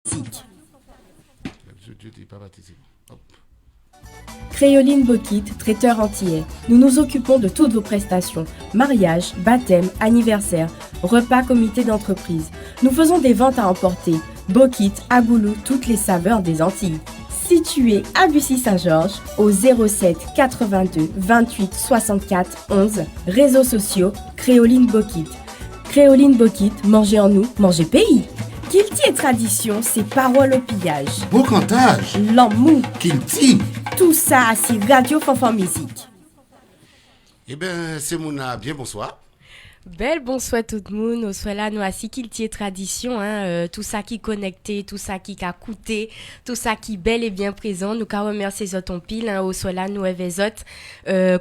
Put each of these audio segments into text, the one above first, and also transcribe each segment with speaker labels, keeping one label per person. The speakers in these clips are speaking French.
Speaker 1: Je dis pas baptisé. Hop.
Speaker 2: Créoline Bokit, traiteur antillais. Nous nous occupons de toutes vos prestations. Mariage, baptême, anniversaire, repas, comité d'entreprise. Nous faisons des ventes à emporter. Bokit, Agoulou, toutes les saveurs des Antilles. Situé à Bussy-Saint-Georges, au 07 82 28 64 11. Réseaux sociaux, Créoline Bokit. Créoline Bokit, mangez en nous, mangez pays. Kilti et tradition, c'est parole au pillage.
Speaker 1: Beau cantage.
Speaker 2: L'amour,
Speaker 1: Kilti.
Speaker 2: tout ça, c'est Radio Fanfan Musique.
Speaker 1: Eh bien, c'est Mouna. Bien, bonsoir.
Speaker 3: Belle bonsoir tout le monde, au soit là nous à Sikiltier tradition, tout ça qui connecté, tout ça qui a coûté, tout ça qui bel et bien présent, nous qu'à remercier zot en pile, au soit là nous avec zot,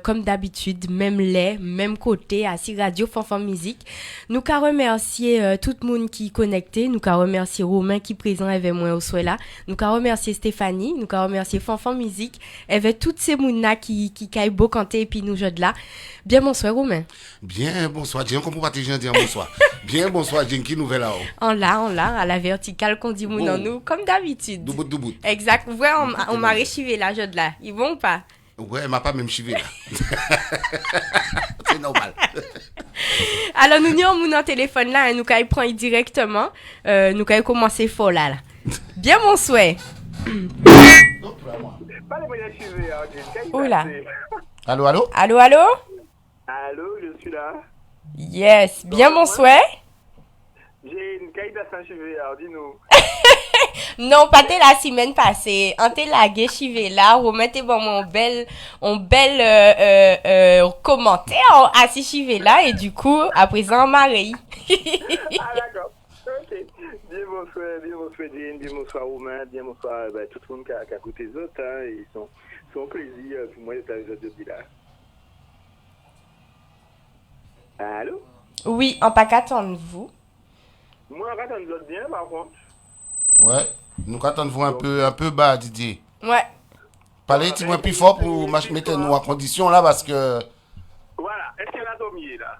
Speaker 3: comme d'habitude, même les, même côté, à si Radio Fanfan Musique, nous qu'à remercier tout le monde qui connecté, nous qu'à remercier Romain qui présent avec moi au soit là, nous qu'à remercier Stéphanie, nous qu'à remercier Fanfan Musique, avec toutes ces mounas qui caillent beau canter et puis nous jeux de là. Bien bonsoir Romain.
Speaker 1: Bien, bonsoir. J'ai comprends pas tes gens dire bonsoir. Bien, bonsoir. J'ai qui nouvelle là-haut.
Speaker 3: En là, à la verticale qu'on dit moun en nous, comme d'habitude.
Speaker 1: Doubout.
Speaker 3: Exact. Ouais, on m'a réchivé là, je de là. Ils vont ou pas?
Speaker 1: Ouais, elle m'a pas même chivé là. C'est normal.
Speaker 3: Alors, nous avons mon téléphone là, et nous allons prendre directement. Nous allons commencer fort là. Bien, mon souhait. Oula.
Speaker 1: Allô?
Speaker 4: Allô, je suis là.
Speaker 3: Yes. Bien, mon souhait.
Speaker 4: J'ai une caille d'assain-chivé, alors dis-nous.
Speaker 3: Non, pas t'es la semaine passée. En t'es la chivé là, remettez bon mon bel commentaire à si chivé là, et du coup, à présent, Marie.
Speaker 4: Ah, d'accord. Ok. Bien bonsoir, Jane, bien bonsoir, Romain, bien bonsoir tout le monde qui a écouté les autres. Hein, ils sont plaisir pour moi d'être avec les autres là. Allô?
Speaker 3: Oui, en pas qu'attendre vous.
Speaker 4: Moi, on attend l'autre bien, par contre.
Speaker 1: Ouais. Nous attendons un peu bas, Didier.
Speaker 3: Ouais.
Speaker 1: Parlez petit moins plus fort pour mettre nous en condition là parce que.
Speaker 4: Voilà. Est-ce qu'elle a dormi là?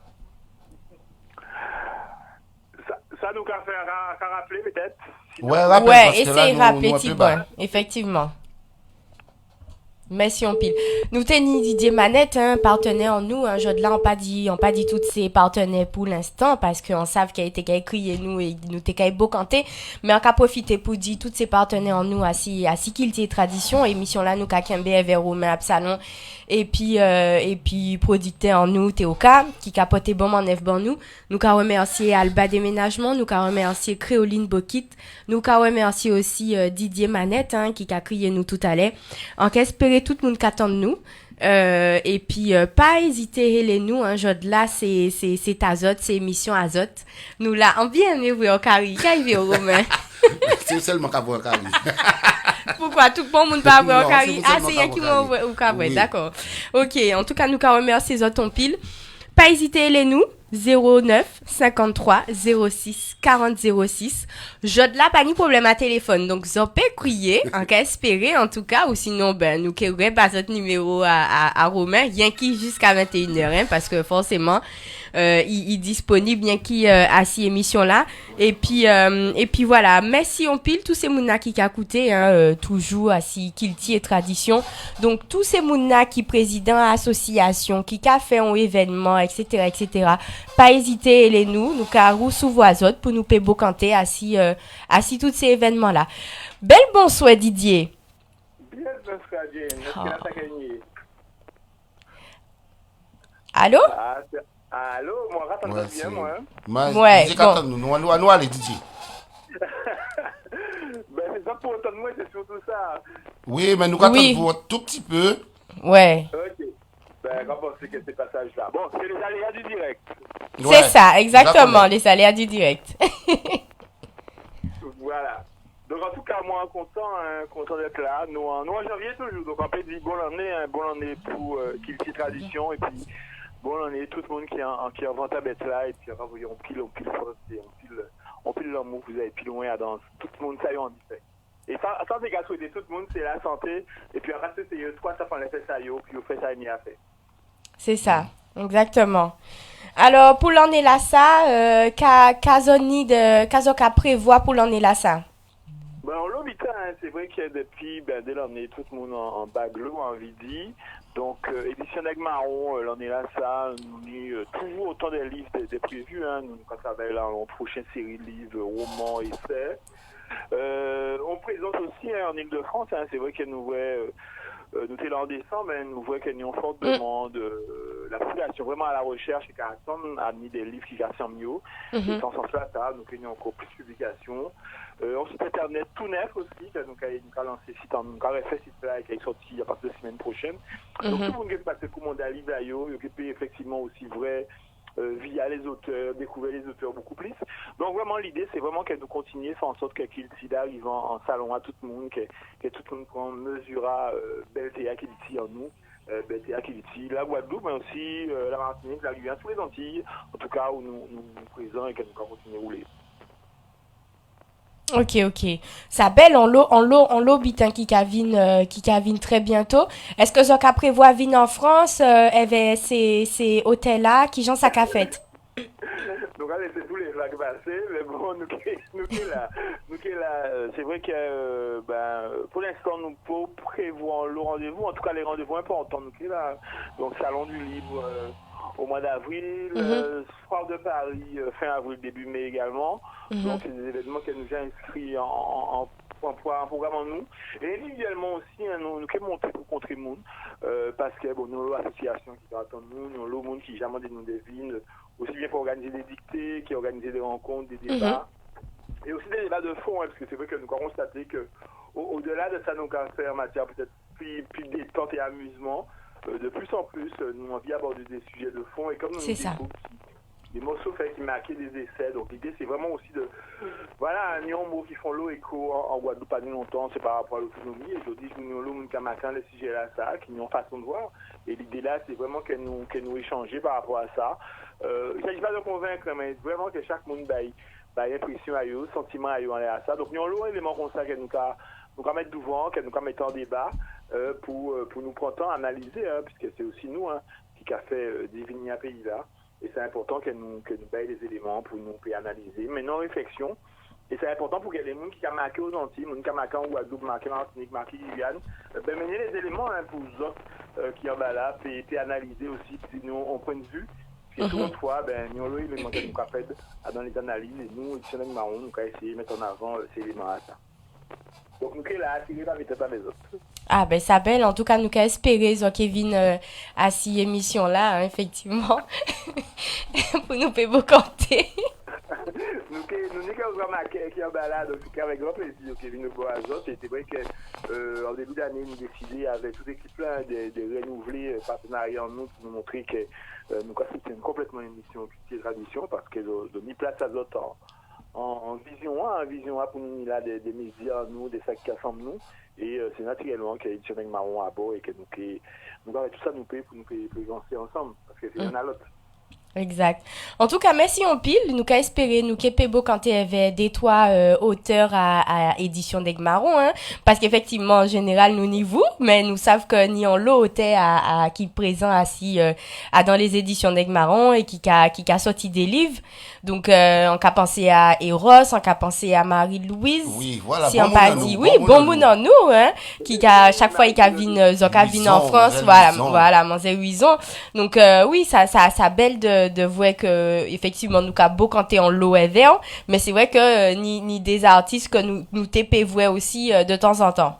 Speaker 4: Ça nous a fait rappeler peut-être?
Speaker 1: Ouais, rappelle.
Speaker 3: Ouais,
Speaker 1: parce que là,
Speaker 3: essayez
Speaker 1: nous,
Speaker 3: rappeler,
Speaker 1: nous un peu
Speaker 3: petit
Speaker 1: bas.
Speaker 3: bon. Effectivement. Merci on pile. Nous tenons Didier Manette, partenaire en nous. Je de là, on pas dit toutes ces partenaires pour l'instant parce qu'on savent qu'il a été écrit et nous t'es beau canter. Mais on a profité pour dire toutes ces partenaires en nous à si Kilti tradition. Émission là, nous qu'a Kembe vers Romain Absalon. Et puis producteur en nous, Théoka, qui capote bon en F bon nous. Nous qu'a remercier Alba Déménagement, nous qu'a remercier Créoline Bokit, nous qu'a remercier aussi Didier Manette, qui a crié nous tout à l'heure. En qu'espérer tout le monde qu'attend nous. Et puis pas hésiter les nous de là c'est Azote, c'est émission Azote. Nous là on bien aimé vous au Cari, qu'arrive au Romain.
Speaker 1: C'est seulement qu'à voir Cari.
Speaker 3: Pourquoi tout le monde pas avoir au Cari? Ah c'est
Speaker 1: seulement
Speaker 3: qui
Speaker 1: qu'à
Speaker 3: m'a au Cari,
Speaker 1: Oui.
Speaker 3: d'accord. OK, en tout cas nous qu'a remercier les autres en pile. Pas hésiter les nous 09 53 06 40 06. Je de là pas ni problème à téléphone. Donc vous peut crier en cas espérer en tout cas ou sinon nous qu'aurait pas votre numéro à Romain rien qui jusqu'à 21h parce que forcément il disponible bien qui à ces émissions là et puis voilà, merci on pile tous ces mouna qui a coûté toujours à si Kilti et tradition. Donc tous ces mouna qui président association qui a fait un événement etc. Pas hésiter les nous carou sous voisot pour nous payer beau canter à si tous ces événements là. Belle bonsoir Didier.
Speaker 4: Bien bonsoir, Jane. Est-ce qu'elle a ta gagné?
Speaker 3: Allô?
Speaker 4: Allô, moi, rattends
Speaker 1: Ouais,
Speaker 4: bien, moi.
Speaker 3: Ouais,
Speaker 1: Didier,
Speaker 3: bon.
Speaker 1: qu'attends nous allez, Didier.
Speaker 4: C'est ça pour autant de moi, c'est surtout ça.
Speaker 1: Oui, mais nous
Speaker 3: Oui.
Speaker 1: attendons un tout petit peu.
Speaker 3: Ouais.
Speaker 4: Ok. Comment c'est que ces passages-là? Bon, c'est les aléas du direct.
Speaker 3: C'est ça, exactement, les aléas du direct.
Speaker 4: Voilà. Donc, en tout cas, moi, content d'être là. Nous, en janvier, toujours. Donc, on peut dire bonne année pour Kilti Tradition. Et puis, bonne année tout le monde qui est en vente à bête là. Et puis, on pile force et on pile l'amour. Vous avez pile loin à danse. Tout le monde, ça y est, on dit ça. Et sans dégâts souhaiter tout le monde, c'est la santé. Et puis, après, c'est quoi ça fait l'effet ça y est, puis on fait ça et à fait.
Speaker 3: C'est ça, exactement. Alors, pour l'année là, ça, qu'Azoka prévoit pour l'année là, ça?
Speaker 4: hein, c'est vrai que depuis dès l'année, tout le monde en baglo, en vidi. Donc, édition d'Aigle Marron, l'année là, ça, nous est toujours autant des livres des prévus. Hein, nous, quand ça va là, en prochaine série de livres, romans, essais. On présente aussi hein, en Ile-de-France, hein, c'est vrai qu'elle nous voit, nous étions là en décembre, mais nous voit qu'il y a une forte demande. La population vraiment à la recherche et qu'à a mis des livres qui sont mieux. Et sans sens là, nous avons encore plus de publications. On site internet tout neuf aussi, donc nous avons lancé site, nous avons fait site là qui est sorti à partir de la semaine prochaine. Donc tout le monde qui passe commander à livre, il peut effectivement aussi vrai. Via les auteurs, découvrir les auteurs beaucoup plus. Donc vraiment l'idée c'est vraiment qu'elle nous continue, faire en sorte qu'il arrive en salon à tout le monde, que tout le monde mesurera Beltea qui dit en nous, Beltea qui dit la Guadeloupe, mais aussi la Martinique, la Guyane, tous les Antilles, en tout cas où nous présents et qu'elle nous continue à rouler.
Speaker 3: Ok. Ça belle en l'eau bitin qui cavine très bientôt. Est-ce que Zoka prévoit venir en France, ces hôtels-là, qui j'en sa fait?
Speaker 4: Donc allez, c'est tous les vagues passées, mais bon, nous qui là, c'est vrai que pour l'instant nous pouvons prévoir le rendez-vous, en tout cas les rendez-vous importants, nous qui là, donc Salon du Livre au mois d'avril, Foire de Paris fin avril, début mai également, donc c'est des événements qui nous ont inscrits en programme en nous, et individuellement aussi, hein, nous qui monter pour contrer le monde, parce que bon, nous avons l'association qui attend nous, nous avons le monde qui jamais nous devine, aussi bien pour organiser des dictées, qui organiser des rencontres, des débats, et aussi des débats de fond, hein, parce que c'est vrai que nous avons constaté que au-delà de ça, nous avons fait en matière peut-être plus détente et amusement, de plus en plus, nous avons envie d'aborder des sujets de fond, et comme nous des morceaux faits qui marquaient des essais, donc l'idée c'est vraiment aussi de, voilà, un mot qui font l'eau écho en Guadeloupe pas longtemps, c'est par rapport à l'autonomie, et aujourd'hui nous avons l'eau matin les sujets là ça, qui nous ont façon de voir, et l'idée là c'est vraiment qu'elle nous échanger par rapport à ça. Il ne s'agit pas de convaincre, mais vraiment que chaque monde baille impression à eux, sentiment à eux en l'air à ça, donc nous avons un élément comme ça qu'elle nous a mettre devant, qu'elle nous a mettre en débat, pour nous prendre temps à analyser, hein, puisque c'est aussi nous hein, qui a fait diviner un pays là. Et c'est important que nous baille les éléments pour nous analyser, mais non réflexion. Et c'est important pour que les gens qui ont marqué aux Antilles, les gens qui ont marqué en Guadeloupe, marqué en Martinique, marqué en Guyane, mener les éléments hein, pour les autres qui sont là, et analyser aussi, puis nous, on point de vue. Puis tout une fois, nous avons l'élément que nous avons fait dans les analyses, et nous, Édition d'Aigle Marron, nous avons essayé de mettre en avant ces éléments là. Donc nous sommes là, attirés par les autres.
Speaker 3: Ah ben ça belle, en tout cas nous qu'à espérer Kevin à cette émission là hein, effectivement pour nous payer beaucoup compter.
Speaker 4: Nous sommes vraiment qui en balade, donc avec grand plaisir Kevin nous boit à et c'est vrai que en début d'année nous décidé avec toute l'équipe là de renouveler partenariat en nous pour nous montrer que nous c'était complètement une mission culture tradition parce que de mis place à d'autres en vision pour nous là des médias nous des sacs qui assemblent nous et c'est naturellement qu'il y a Édition d'Aigle Marron à bord et que nous avons tout ça nous paye pour nous lancer ensemble parce que c'est l'un à l'autre.
Speaker 3: Exact. En tout cas, merci en pile. Nous qu'à espérer, nous qu'est beau quand tu avais des toits auteurs à Édition d'Aigle Marron, hein. Parce qu'effectivement, en général, nous ni vous, mais nous savons que ni en l'eau auteur qui présent assis dans les éditions d'Aigle Marron et qui a sorti des livres. Donc, on qu'a pensé à Eros, on qu'a pensé à Marie-Louise.
Speaker 1: Oui, voilà.
Speaker 3: Si
Speaker 1: bon
Speaker 3: on pas dit, oui, bon moun en nous, hein. Qui a, chaque fois, il a vin en France, voilà, mon Huison. Donc, oui, ça belle de voir que effectivement nous avons beau canter en l'eau et vert, mais c'est vrai que ni des artistes que nous TP voient aussi de temps en temps.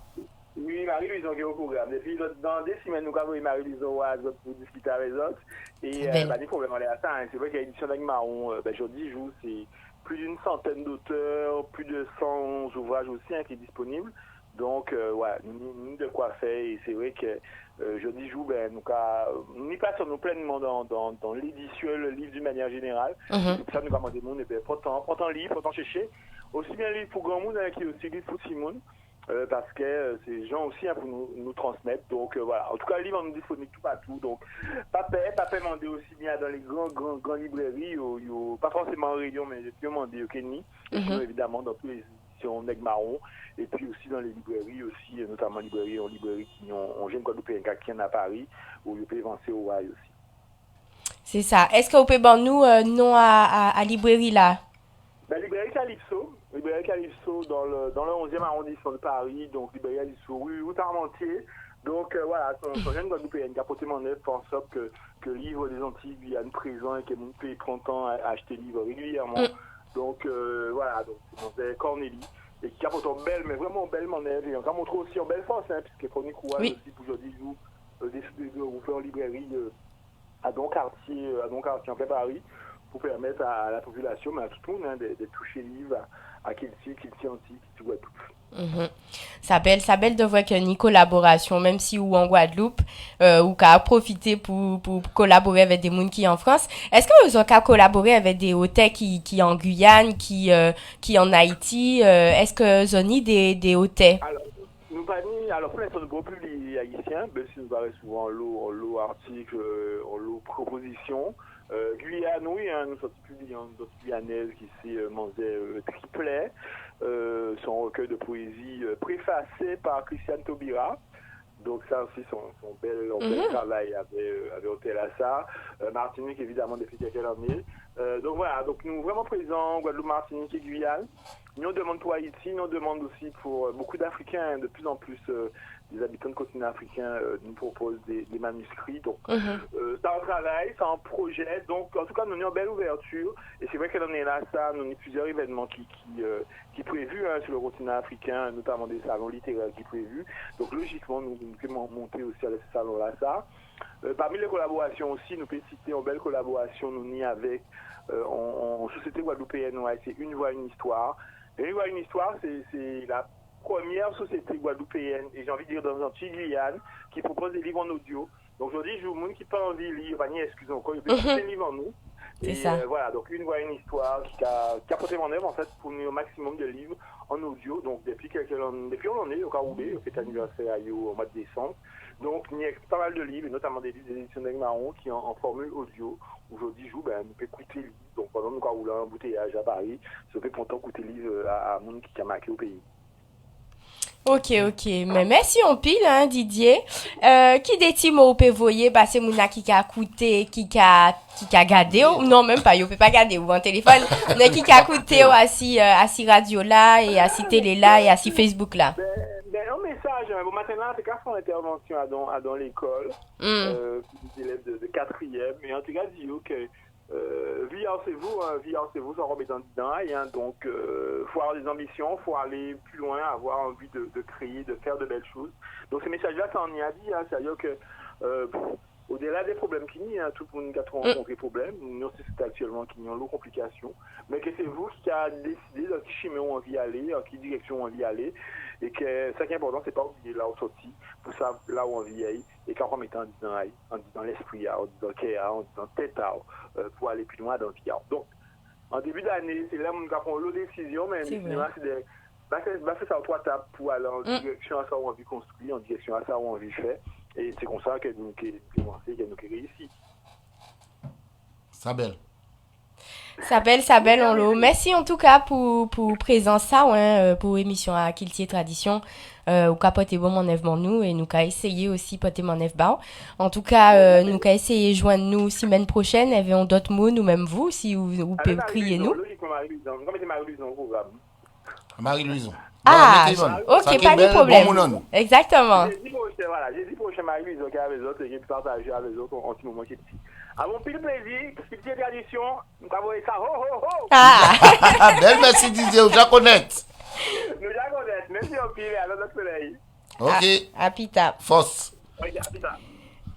Speaker 4: Oui, Marie-Louise qui est au programme. Depuis dans des semaines nous avons Marie-Louise pour discuter avec les autres et des problèmes à ça. Hein. C'est vrai qu'à Édition d'Aigle Marron, aujourd'hui joue c'est plus d'une centaine d'auteurs, plus de 100 ouvrages aussi hein, qui est disponible. Donc nous de quoi faire et c'est vrai que jeudi jour nous passons nous pleinement dans l'édition le livre d'une manière générale. C'est ça nous avons des monde et pourtant lire, pourtant chercher aussi bien livre pour grand monde hein, qui est aussi livre pour Simone parce que c'est gens aussi hein, pour nous transmettre. Donc voilà, en tout cas le livre nous disponible tout partout. Donc pas demander aussi bien dans les grands librairies pas forcément en région mais j'ai pu demander au Kenny et puis évidemment dans tous les éditions d'Aigle Marron et puis aussi dans les librairies aussi notamment librairies qui ont jeune Guadeloupe qui en a à Paris où vous pouvez avancer au Hawaï aussi.
Speaker 3: C'est ça. Est-ce que vous pouvez nous non à librairie là?
Speaker 4: Librairie Calypso Librairie Calypso dans le 11e arrondissement de Paris, donc Librairie Calypso, rue Armentier. Donc voilà, son jeune Guadeloupéenne qui a porté mon œuvre en sorte que le livre des Antilles Guyane présent et que mon pays prend temps à acheter le livre régulièrement. Donc voilà, donc c'est Cornélie. Et qui a pourtant belle, mais vraiment belle mon œuvre. Et on a montré aussi en belle force, hein, puisque Chronique Rouane aussi, pour aujourd'hui, vous fait en librairie à Doncartier en plein Paris, pour permettre à la population, mais à tout le monde, hein, de toucher le livre à Kilti Antique, tout Guadeloupe.
Speaker 3: Ça belle de voir qu'il y a une collaboration, même si ou en Guadeloupe, ou qu'à profiter pour collaborer avec des gens qui en France. Est-ce que vous avez collaboré avec des hôtels qui en Guyane, qui en Haïti? Est-ce que vous avez des hôtels?
Speaker 4: Alors, nous pas ni, alors pour l'instant, nous ne plus les haïtiens, mais si nous parlons souvent en lot article, en lot proposition. Guyane, oui, hein, nous sommes publiés d'autres Guyanaises qui s'est Manzé Triplet, son recueil de poésie préfacé par Christiane Taubira. Donc ça aussi, son bel travail avait hôtel à ça. Martinique, évidemment, depuis quelques années. Donc voilà, donc nous vraiment présents, Guadeloupe, Martinique et Guyane. Nous demandons pour Haïti, nous demandons aussi pour beaucoup d'Africains, de plus en plus des habitants de continent africain nous proposent des manuscrits. Donc c'est un travail, c'est un projet. Donc en tout cas, nous avons une belle ouverture. Et c'est vrai que l'on est là, ça, nous avons plusieurs événements qui prévus sur le continent africain, notamment des salons littéraires qui prévus. Donc logiquement, nous pouvons monter aussi à ce salon-là, ça. Parmi les collaborations aussi, nous pouvons citer une belle collaboration, nous n'y avec en société guadeloupéenne, c'est Une Voix, Une Histoire. Et Une Voix, Une Histoire, c'est la première société guadeloupéenne, et j'ai envie de dire dans l'Antilles Guyane, qui propose des livres en audio. Donc aujourd'hui, je vous montre qui pas envie de lire, excusez encore, il peut des livres en nous.
Speaker 3: C'est
Speaker 4: et
Speaker 3: ça.
Speaker 4: Voilà, donc Une Voix, Une Histoire qui a porté mon œuvre en fait pour nous au maximum de livres en audio. Donc depuis on en est au Caroubé, au fait anniversaire au mois de décembre. Donc il y a pas mal de livres, et notamment des livres des éditions Marron qui en formule audio. Aujourd'hui, nous pouvons écouter les livres. Donc pendant nous roulons en embouteillage à Paris, je peux content écouter les livres à monde qui a marqué au pays.
Speaker 3: Ok. Mais merci en pile, hein, Didier. Qui des petits mots peut voyer, bah, c'est mouna qui a écouté, qui a gardé, non, même pas, peut pas garder, ou en téléphone, mais qui a écouté, à si radio là, et à si télé là, et à si Facebook là.
Speaker 4: Un message, bon matin là, c'est qu'à son intervention à dans l'école, pour des élèves de 4e, mais en tout cas, dis que, viancez-vous, sans remettre dedans, hein, donc, faut avoir des ambitions, faut aller plus loin, avoir envie de créer, de faire de belles choses. Donc, ces messages-là, ça en y a dit, hein, c'est-à-dire que, au-delà des problèmes qu'il y a, tout le monde a rencontré des problèmes, nous, c'est actuellement qu'il y a une complication, mais que c'est vous qui avez décidé dans quel chemin on a envie d'aller, dans quelle direction on a envie d'aller, et que ça qui est important, c'est pas oublier là où sorti, pour ça, là où on vit aller, et qu'en remettant en disant l'esprit, en disant cœur, en disant tête, pour aller plus loin dans le vie. Donc, en début d'année, c'est là où nous avons l'autre décision, mais finalement, c'est faire ça en 3 tapes pour aller en direction à ça où on a envie de construire, en direction à ça où on a envie de faire. Et c'est comme ça que nous avons réussi.
Speaker 1: Ça belle.
Speaker 3: Ça belle, on l'eau. Merci en tout cas pour présence ça, ouais, pour émission à Kiltier Tradition. Ou qu'à porter bon mon œuvre nous, et nous qu'à essayer aussi porter mon œuvre bas. En tout cas, nous qu'à essayer joindre nous semaine prochaine, et on d'autres mots, nous même vous, si vous pouvez crier nous.
Speaker 1: Marie-Louison.
Speaker 3: Ah, ok, pas de problème. Exactement.
Speaker 4: J'ai dit prochain Marie-Louison qui est avec les autres, et j'ai pu partager avec les autres en petit moment qui est petit. À mon pile plaisir, Kiltier Tradition, nous avons ça, ho ho ho!
Speaker 1: Ah, belle, merci Didier, je la connais.
Speaker 4: Nous la connaissons, merci au pile, à notre soleil.
Speaker 1: Ok.
Speaker 3: À pita.
Speaker 1: Force.
Speaker 4: Oui, à pita.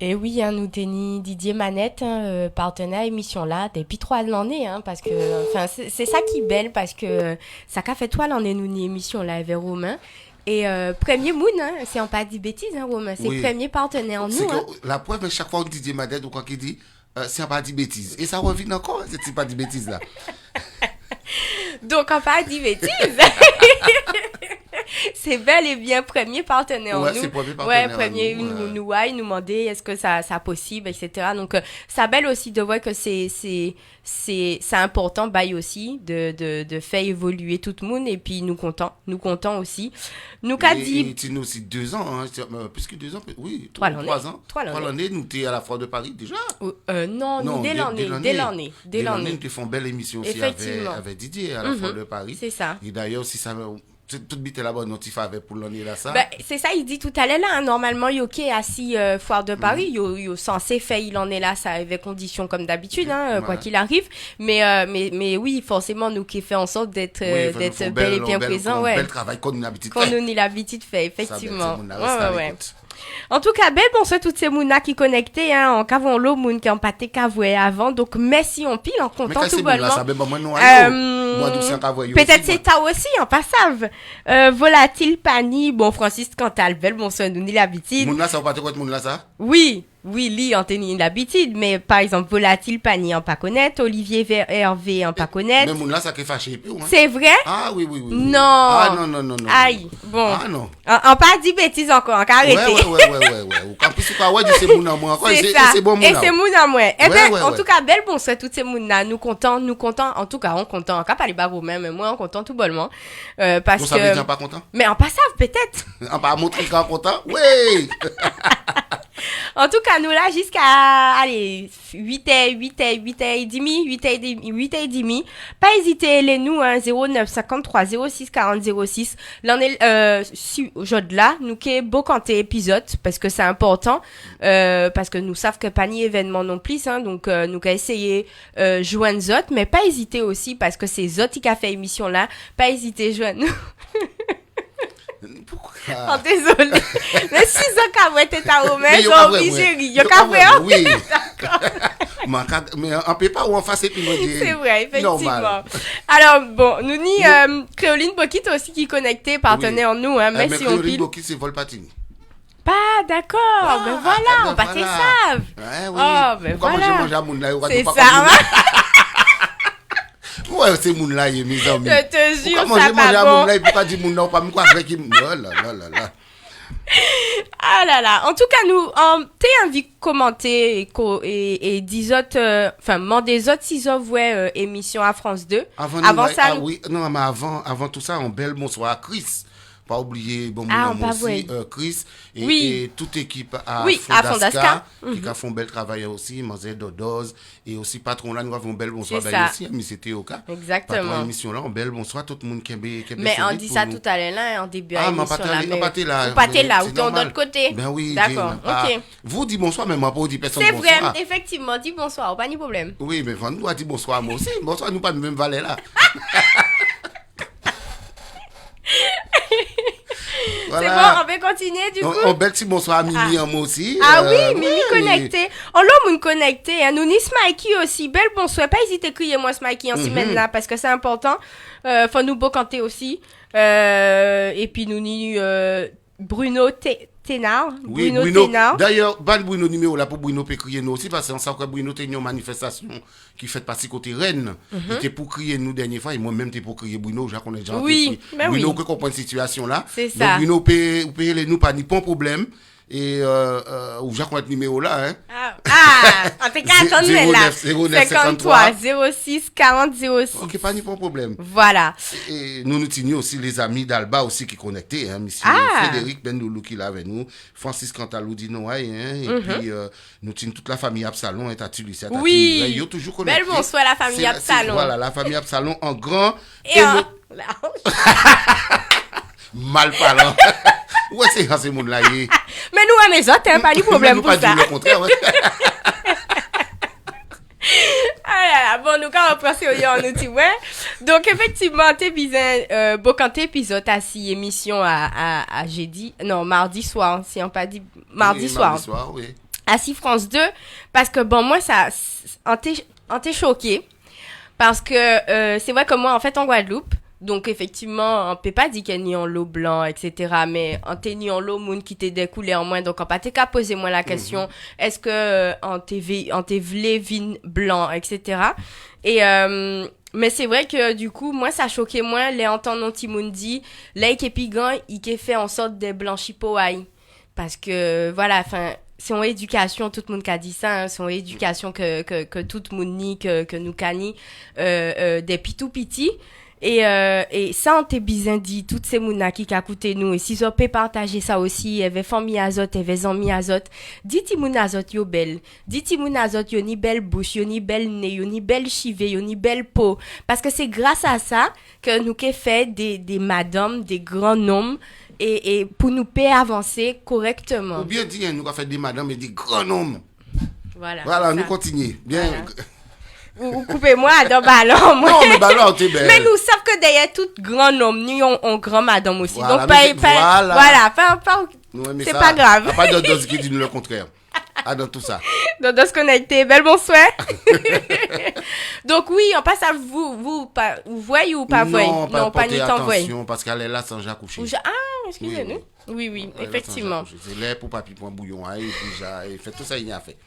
Speaker 3: Et oui, hein, nous tenons Didier Manette, hein, partenaire à l'émission là, depuis 3 l'année, hein, parce que, enfin, c'est ça qui est belle, parce que ça qu'a fait 3 l'année nous une émission là avec Romain. Et premier moon, hein, c'est en pas dit bêtises, hein, Romain, c'est le premier partenaire en nous. Hein.
Speaker 1: La preuve, chaque fois que Didier Manette ou quoi qu'il dit, c'est pas dit bêtises. Et ça revient encore, c'est pas dit bêtises là.
Speaker 3: Donc, on pas dit bêtises. c'est bel et bien premier partenaire
Speaker 1: Ouais,
Speaker 3: nous.
Speaker 1: c'est premier partenaire.
Speaker 3: Ouais, premier nous demander est-ce que ça possible, etc. Donc ça belle aussi de voir que c'est important bail aussi de faire évoluer tout le monde et puis nous content aussi. Nous qu'a dit
Speaker 1: tu nous aussi 2 ans hein, plus que 2 ans oui
Speaker 3: 3
Speaker 1: ans
Speaker 3: trois l'année
Speaker 1: nous t'es à la Foire de Paris déjà.
Speaker 3: Non, nous dès l'année
Speaker 1: nous te font belle émission aussi avec Didier à la Foire de Paris.
Speaker 3: C'est ça.
Speaker 1: Et d'ailleurs si ça tout bite là-bas notif avec pour l'année là ça.
Speaker 3: Ben, c'est ça, il dit tout à l'heure là, hein, normalement il OK assis Foire de Paris, il censé faire il en est là ça avec conditions comme d'habitude hein, quoi qu'il arrive, mais oui, forcément nous qui fait en sorte d'être bel et bien présent
Speaker 1: bel travail qu'on a l'habitude
Speaker 3: qu'on nous l'habitude fait effectivement.
Speaker 1: Ouais.
Speaker 3: En tout cas, belle bonsoir toutes ces mounas qui connectés hein, en cavon l'eau moun qui en pâté cavoué avant. Donc merci on pile en content tout bonnement. Peut-être c'est ta aussi en passave. Volatile Pani, bon Francis Cantal, belle bonsoir nous ni l'habitude.
Speaker 1: Moun là ça pas quoi moun là ça?
Speaker 3: Oui, lui, en tenir l'habitude, mais par exemple, Volatile Pani en pas connaître, Olivier Hervé en pas connaître.
Speaker 1: Mais mon là, ça qui fâché. Hein?
Speaker 3: C'est vrai?
Speaker 1: Ah oui.
Speaker 3: Non.
Speaker 1: Ah non.
Speaker 3: Aïe, bon.
Speaker 1: Ah non.
Speaker 3: En pas dit bêtises encore, en arrêté.
Speaker 1: Ouais. En plus, c'est pas ouais, c'est mon amour encore.
Speaker 3: C'est bon mon amour. Et c'est mon amour. Eh ben, en tout cas, belle bonsoir toutes ces mounas. Nous contents. En tout cas, on content. En cas, pas les barreaux même, mais moi, on content tout bonnement. Parce que.
Speaker 1: Ça veut dire pas content?
Speaker 3: Mais en passant, peut-être.
Speaker 1: En pas montrer qu'on content? Oui.
Speaker 3: En tout cas, nous là, jusqu'à, allez, 8h10. Pas hésiter, les nous, hein, 09 53 06 40 06. L'en est, aujourd'hui là, nous qui beau canter épisode, parce que c'est important, parce que nous savons que pas ni événement non plus, hein, donc, nous qu'à essayer, joindre Zot, mais pas hésiter aussi, parce que c'est Zot qui a fait émission là, pas hésiter, joindre nous.
Speaker 1: Pourquoi?
Speaker 3: Oh, désolé. Mais si ça qu'a été ta romaine, ça obligé, il y a qu'à faire.
Speaker 1: Oui. Mais on peut pas ou en face et puis moi dire.
Speaker 3: C'est vrai, effectivement.
Speaker 1: Normal.
Speaker 3: Alors, bon, nous ni Créoline Bokit aussi qui est connecté, partenaire nous, hein, mais si on
Speaker 1: Créoline Bokit, c'est Volpatine.
Speaker 3: Pas d'accord, ben voilà, on battait ça.
Speaker 1: Ouais, oui.
Speaker 3: Oh, ben
Speaker 1: comment
Speaker 3: voilà.
Speaker 1: j'ai mangé à mon là,
Speaker 3: c'est ça,
Speaker 1: ouais, c'est mon là, mes amis.
Speaker 3: Je te jure,
Speaker 1: pourquoi
Speaker 3: ça
Speaker 1: manger à
Speaker 3: pas
Speaker 1: mon
Speaker 3: bon.
Speaker 1: là, pourquoi dire mon là, pas me quoi avec qui oh là.
Speaker 3: Ah là là. En tout cas, nous, t'es envie de commenter et dis autres, enfin, mandez autres si vous émission à France 2.
Speaker 1: Avant ça, oui, non, mais avant tout ça, un bel bonsoir à Chris. Pas oublier, bon, mon aussi, Chris et toute équipe à Fondaska qui a fait un bel travail aussi, Manzé Dodoz et aussi patron là, nous avons un bel bonsoir aussi, mais c'était au cas.
Speaker 3: Exactement.
Speaker 1: Patron émission là, un bel bonsoir tout le monde qui est
Speaker 3: mais on dit ça tout à l'heure là, en début à l'émission
Speaker 1: là.
Speaker 3: Vous partez là, ou de l'autre côté.
Speaker 1: Ben oui.
Speaker 3: D'accord, ok.
Speaker 1: Vous dites bonsoir, mais moi pas dit personne bonsoir.
Speaker 3: C'est vrai, effectivement, dis bonsoir, pas de problème.
Speaker 1: Oui, mais vous doit dire bonsoir moi aussi. Bonsoir, nous pas de même valet là.
Speaker 3: Voilà. C'est bon, on va continuer du coup.
Speaker 1: On bel petit bonsoir à Mimi moi aussi.
Speaker 3: Ah oui, Mimi connecté. On l'a connecté. Nous ni Smikey aussi. Belle bonsoir. Pas hésiter à crier moi Smikey en semaine là parce que c'est important. Faut nous beau canter aussi. Et puis nous ni Bruno Ténard.
Speaker 1: Oui, Bruno Ténard. D'ailleurs, Bruno numéro là pour Bruno peut crier nous aussi parce qu'on sait que Bruno était une manifestation qui fait partie côté Rennes. Il était pour crier nous dernière fois et moi-même t'es pour crier Bruno, j'ai connais déjà.
Speaker 3: Oui, mais
Speaker 1: Bruno
Speaker 3: oui.
Speaker 1: que comprend cette situation là.
Speaker 3: C'est ça.
Speaker 1: Donc Bruno peut les nous pas ni pas problème. Et ou j'ai connais numéro là hein.
Speaker 3: En tout cas attendez là. 53 06 40 06.
Speaker 1: OK, pas ni pas problème.
Speaker 3: Voilà.
Speaker 1: Et nous tenions aussi les amis d'Alba aussi qui connectés hein, monsieur Frédéric Bendoulou qui là avec nous, Francis Cantalou dit non hein, et puis nous tenions toute la famille Absalon et Tati Lucia Tati.
Speaker 3: Oui.
Speaker 1: Ils toujours connectés.
Speaker 3: Belle bonsoir la famille Absalon.
Speaker 1: Voilà, la famille Absalon en grand
Speaker 3: et
Speaker 1: mal parlant. Ouais, c'est ces monde là.
Speaker 3: Mais nous à mes autres, hein, pas de problème pour ça.
Speaker 1: Pas dire le contraire. Ouais.
Speaker 3: Ah là là, bon, nous quand on passe au outil, ouais. Donc, effectivement, t'es bizarre, quand t'es épisode à 6 émissions à jeudi, non, mardi soir, si on pas dit, mardi soir.
Speaker 1: Mardi soir, oui.
Speaker 3: À 6 France 2, parce que bon, moi, ça, on t'est choqué. Parce que, c'est vrai que moi, en fait, en Guadeloupe, donc, effectivement, on peut pas dire qu'il y a ni en l'eau blanc, etc. Mais on t'est ni en l'eau moun qui t'est découlé en moins. Donc, on pas t'es qu'à poser moi la question, est-ce que, on t'est vlé vin blanc, etc. Et Mais c'est vrai que du coup, moi, ça choquait moins les entendre non Timundi, les képigan, il fait en sorte de blanchir pour aïe. Parce que, voilà, enfin, c'est en éducation, tout le monde a dit ça, hein, c'est en éducation que tout le monde nie, que nous cani, des pitou piti. Et ça, on t'a bien dit, toutes ces mounas qui coûté nous, et si on peut partager ça aussi, il y avait famille azote, il y avait amis azote, dites moun azote yo belle, dites moun azote yo ni belle bouche, yo ni belle nez, yo ni belle chivé, yo ni belle peau, parce que c'est grâce à ça que nous qu'est fait des madames, des grands noms, et pour nous payer avancer correctement.
Speaker 1: Ou bien dire, nous avons fait des madames et des grands noms.
Speaker 3: Voilà,
Speaker 1: nous continuons. Bien.
Speaker 3: Voilà. Ou coupez-moi dans ballon.
Speaker 1: Non, mais ballon, t'es belle.
Speaker 3: Mais nous savons que derrière tout grand homme, nous on grand madame aussi.
Speaker 1: Voilà,
Speaker 3: donc, c'est pas grave.
Speaker 1: Pas de dose qui dit le contraire. Dans tout ça.
Speaker 3: Dans ce qu'on a été, belle bonsoir. Donc, oui, on passe à vous voyez ou pas voyez?
Speaker 1: Non, pas
Speaker 3: ni tant voyez.
Speaker 1: Attention, parce qu'elle est là sans accoucher.
Speaker 3: Excusez-nous. Oui, effectivement.
Speaker 1: C'est l'air pour papi, pour un bouillon, et puis fait tout ça, il y a fait.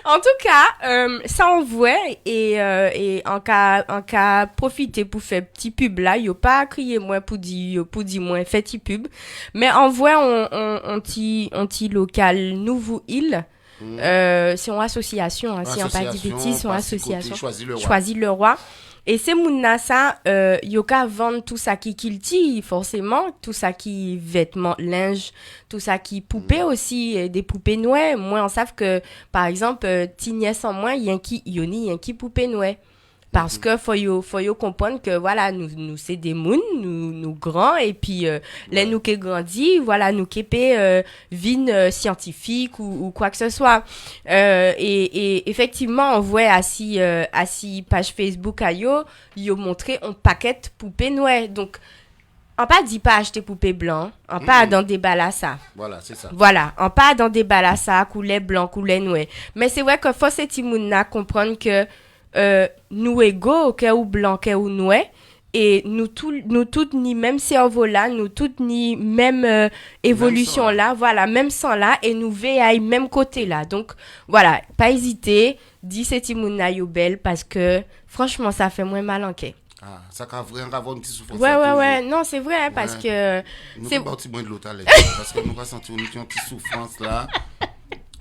Speaker 3: En tout cas, ça on voit et en cas profiter pour faire petit pub là, yo pas crier moins pour dire moins fait petit pub, mais en voit on petit local Nouveau Île. C'est une association, hein, si on pas dit bêtises, c'est une association. Choisis le roi. Et c'est mouna ça, yoka vendre tout ça qui kilti, forcément, tout ça qui vêtements, linge, tout ça qui poupées aussi, des poupées nouées. Moi, on savent que, par exemple, Tignès en moi, y'a qui poupée nouée. Parce que faut yo comprendre que voilà nous c'est des mouns nous grands et puis les nous qui grandit voilà nous qui vine scientifique ou quoi que ce soit et effectivement on voit assis page Facebook à yo montré un paquet poupée noire donc on pas dit pas acheter poupée blanc on pas dans des balassa
Speaker 1: voilà c'est ça
Speaker 3: voilà on pas dans des balassa couleur blanc couleur noire mais c'est vrai que faut ces petits mouna comprendre que nous égaux que ou blanc que ou noir et nous toutes ni même cerveau là nous toutes ni même évolution même là voilà même sang là et nous veillons même côté là donc voilà pas hésiter dis c'est timouna yo belle parce que franchement ça fait moins mal en quai.
Speaker 1: Ah, ça va vraiment avoir une petite souffrance.
Speaker 3: Ouais, non, c'est vrai, hein, parce que...
Speaker 1: Nous sommes partis moins de l'autre parce que nous avons senti une petite souffrance là.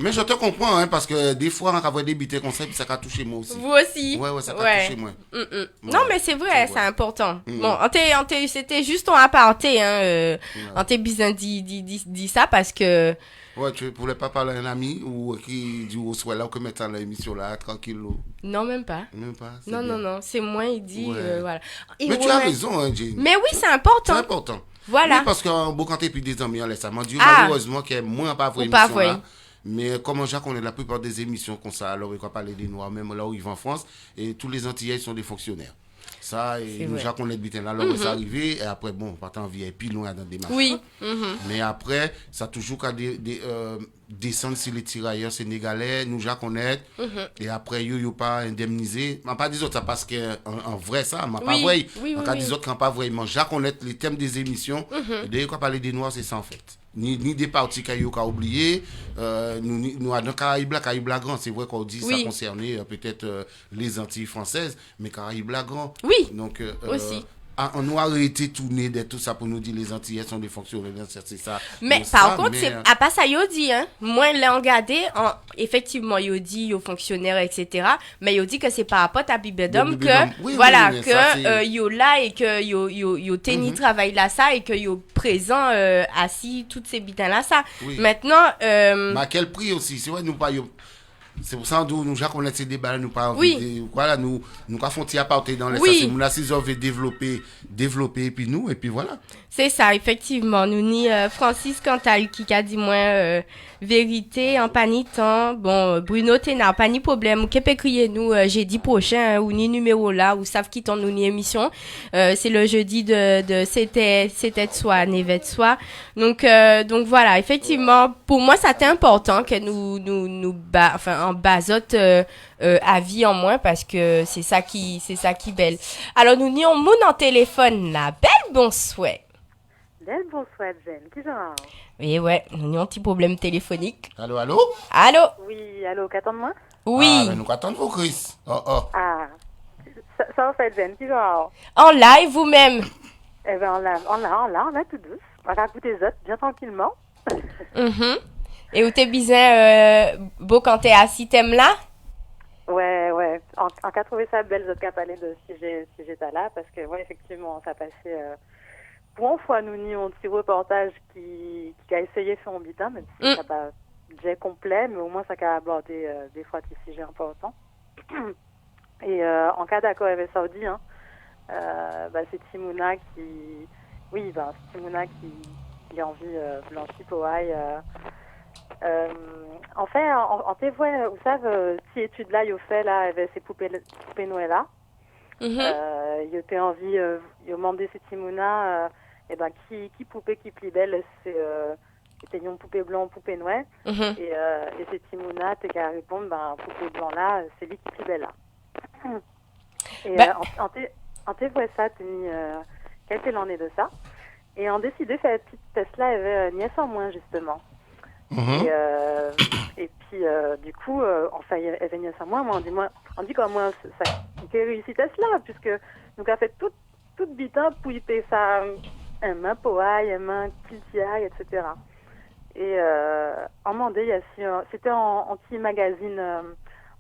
Speaker 1: Mais je te comprends, hein, parce que des fois, on va débiter comme ça, puis ça va toucher moi aussi.
Speaker 3: Vous aussi?
Speaker 1: Ouais, ça va toucher moi.
Speaker 3: Non, mais c'est vrai, c'est important. Bon, c'était juste en aparté, hein, on t'a besoin dit ça parce que...
Speaker 1: Ouais, tu voulais pas parler à un ami ou qui dit au soir là ou que mettre l'émission là, tranquille.
Speaker 3: Non, même pas. Non, c'est moi, il dit, voilà.
Speaker 1: Mais tu as raison, hein, Jane.
Speaker 3: Mais oui, c'est important.
Speaker 1: C'est important.
Speaker 3: Voilà.
Speaker 1: Oui, parce qu'en beau quand t'es plus des amis, on laisse ça. Moi, Dieu, malheureusement, qu'il y a moins pas vraie émission là. Mais comme Jacques, on est la plupart des émissions comme ça, alors il va parler des Noirs, même là où ils vont en France, et tous les Antillais sont des fonctionnaires. Ça, et nous, Jacques, on est bien là, alors c'est arrivé, et après, bon, partant en VIP, loin dans des marchés.
Speaker 3: Oui.
Speaker 1: Mais après, ça a toujours qu'à descendre sur les tirailleurs sénégalais, nous, Jacques, on est, et après, ils pas indemnisé. Je ne pas dire ça parce qu'en vrai, ça, je pas vrai. Je pas dire quand pas vraiment. Jacques, on est les thèmes des émissions, et d'ailleurs, quand parler des Noirs, c'est ça en fait. Ni des parties qu'il a oublié nous dans Caraïbes grand c'est vrai qu'on dit ça concernait peut-être les Antilles françaises mais Caraïbes grand donc
Speaker 3: aussi
Speaker 1: on nous a arrêté tourner de tout ça pour nous dire les Antillais sont des fonctionnaires c'est ça
Speaker 3: mais par contre c'est à pas ça yo dit hein moi l'ai regardé effectivement yo dit yo fonctionnaire etc mais yo dit que c'est par rapport à Bibedom que voilà que yo là et que yo teni travail là ça et que yo présent assis toutes ces bitins là ça maintenant
Speaker 1: mais à quel prix aussi c'est vrai nous pas c'est pour ça que nous connaissons ces débats nous pas voilà nous avons fait apporter dans les c'est nous si on veut développer et puis voilà
Speaker 3: c'est ça effectivement nous ni Francis Cantal qui a dit moins vérité en panitant bon Bruno Ténard pas ni problème qui peut crier nous jeudi prochain ou ni numéro là ou savent qui nous ni émission c'est le jeudi de c'était de soi Névet de soi donc voilà effectivement pour moi c'était important que nous en basote à vie en moins parce que c'est ça qui belle. Alors nous n'y on moun en téléphone là. Belle bonsoir.
Speaker 5: Belle bonsoir Jen. Qui genre?
Speaker 3: Oui ouais, nous n'y un petit problème téléphonique.
Speaker 1: Allô?
Speaker 5: Oui, allô, qu'attends-moi?
Speaker 3: Oui.
Speaker 1: Ah, nous attendons Chris.
Speaker 5: Ah, Ça va faire Jen, qui genre?
Speaker 3: En live, vous-même?
Speaker 5: Eh ben, on l'a tout douce. On va écouter les autres, bien tranquillement.
Speaker 3: Et où t'es bien, beau quand t'es assis, t'aimes là?
Speaker 5: Ouais. En cas trouvé ça belle, je t'ai parlé de si j'étais là, parce que, ouais, effectivement, ça passait, pour une fois, nous, un petit reportage qui a essayé de faire un bitin, même si ça pas déjà complet, mais au moins, ça a abordé des fois des sujets importants. Et en cas d'accord avec Saoudi, c'est Timouna qui a envie blanchi pour en fait, en témoin, vous savez, si étude là, il fait là avec ces poupées Noël là, il a envie, il a demandé ces Timouna, qui poupée qui plus belle, c'était une poupée blanc, poupée Noël, et ces Timouna, t'es qu'à répondre, poupée blanc là, c'est lui qui plus belle là. Et en témoin ça, t'as mis quelques années de ça, et on décidé de faire une petite test là avec nièce en moins justement. Et puis du coup enfin elle est nièce en moins, on dit qu'au moins ça qui réussit test là, puisque nous a fait tout bitin pour y payer ça un main poaille, un main kiltiaille, etc. Et en mandé c'était en petit magazine.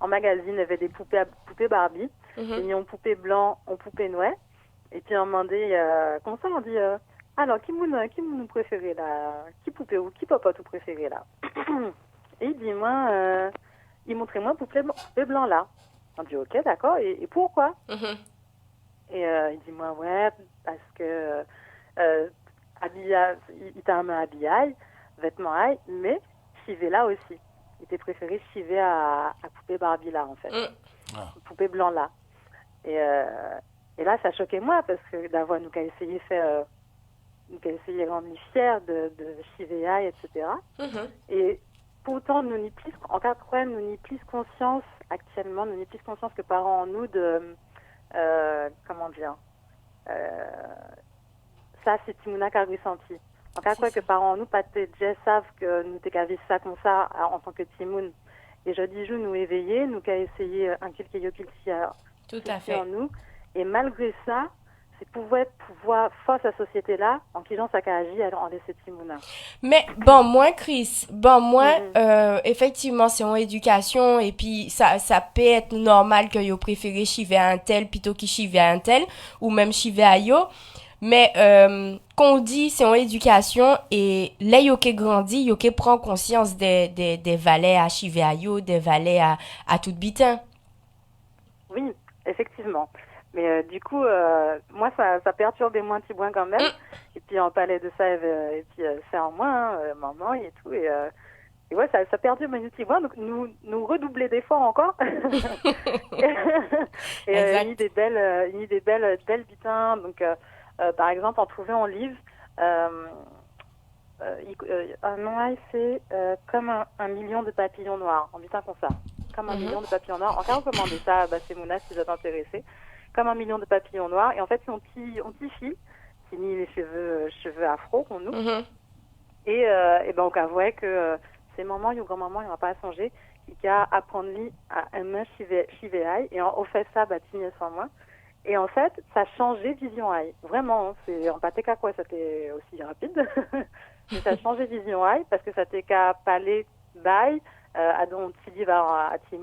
Speaker 5: En magazine, il y avait des poupées Barbie, et en poupée blanc, en poupée Noël. Et puis on demandait, comme ça, on dit, alors, qui nous préférez là? Qui poupée ou qui popote vous préférez là? Et il dit, il montrait moi poupée blanc là. On dit, ok, d'accord, et pourquoi? Et il dit, ouais, parce que il t'a un habillage, vêtements, mais chivé là aussi. Il était préféré chiver à poupée Barbie là, en fait. Poupée blanc là. Et là, ça choquait moi, parce que d'avoir nous qu'à essayer de rendre fiers de chiver, etc. Et pourtant, nous n'y plus, en 80, nous n'y plus conscience, actuellement, nous n'y plus conscience que parents en nous de, comment dire, ça, c'est Timouna qui a ressenti. En cas quoi que parents nous pas déjà savent que nous t'es qu'à vivre ça comme ça en tant que Timoun. Et je dis nous éveiller, nous qu'à essayer inculquer
Speaker 3: tout à fait
Speaker 5: en nous. Et malgré ça, c'est pouvoir force à la société là en qui gens ça qu'a agi en laisser Timouna.
Speaker 3: Mais Chris, effectivement c'est en éducation, et puis ça peut être normal que yo préféré chiver à un tel plutôt qu'il chiver à un tel, ou même chiver à yo. Mais qu'on dit c'est en éducation, et là yo qui grandit, yo qui prend conscience des valets à chiver à yo, des valets à tout bitin.
Speaker 5: Oui, effectivement. Mais du coup, moi ça perturbait moins petit point quand même. Et puis on parlait de ça, et puis c'est en moins, maman et tout, et ouais, ça perturbe un petit point, donc nous redoubler d'efforts encore. Et il y a des belles bitins, donc par exemple, on trouvait en livre, c'est comme un million de papillons noirs, en butin comme ça. Comme un million de papillons noirs. En cas, on peut demander ça à Mouna si vous êtes intéressé. Comme un million de papillons noirs. Et en fait, c'est un petit fille qui nie les cheveux afro qu'on nous. Et on voit que ces mamans et grand-maman, il n'y a pas à songer, qui a apprendre à un main chivéaille. Et on fait ça, tigner sans moi. Et en fait, ça a changé vision eye. Vraiment, c'est en pâté qu'à quoi ça était aussi rapide. Mais ça a changé vision eye parce que ça t'est qu'à parler bail à donc livre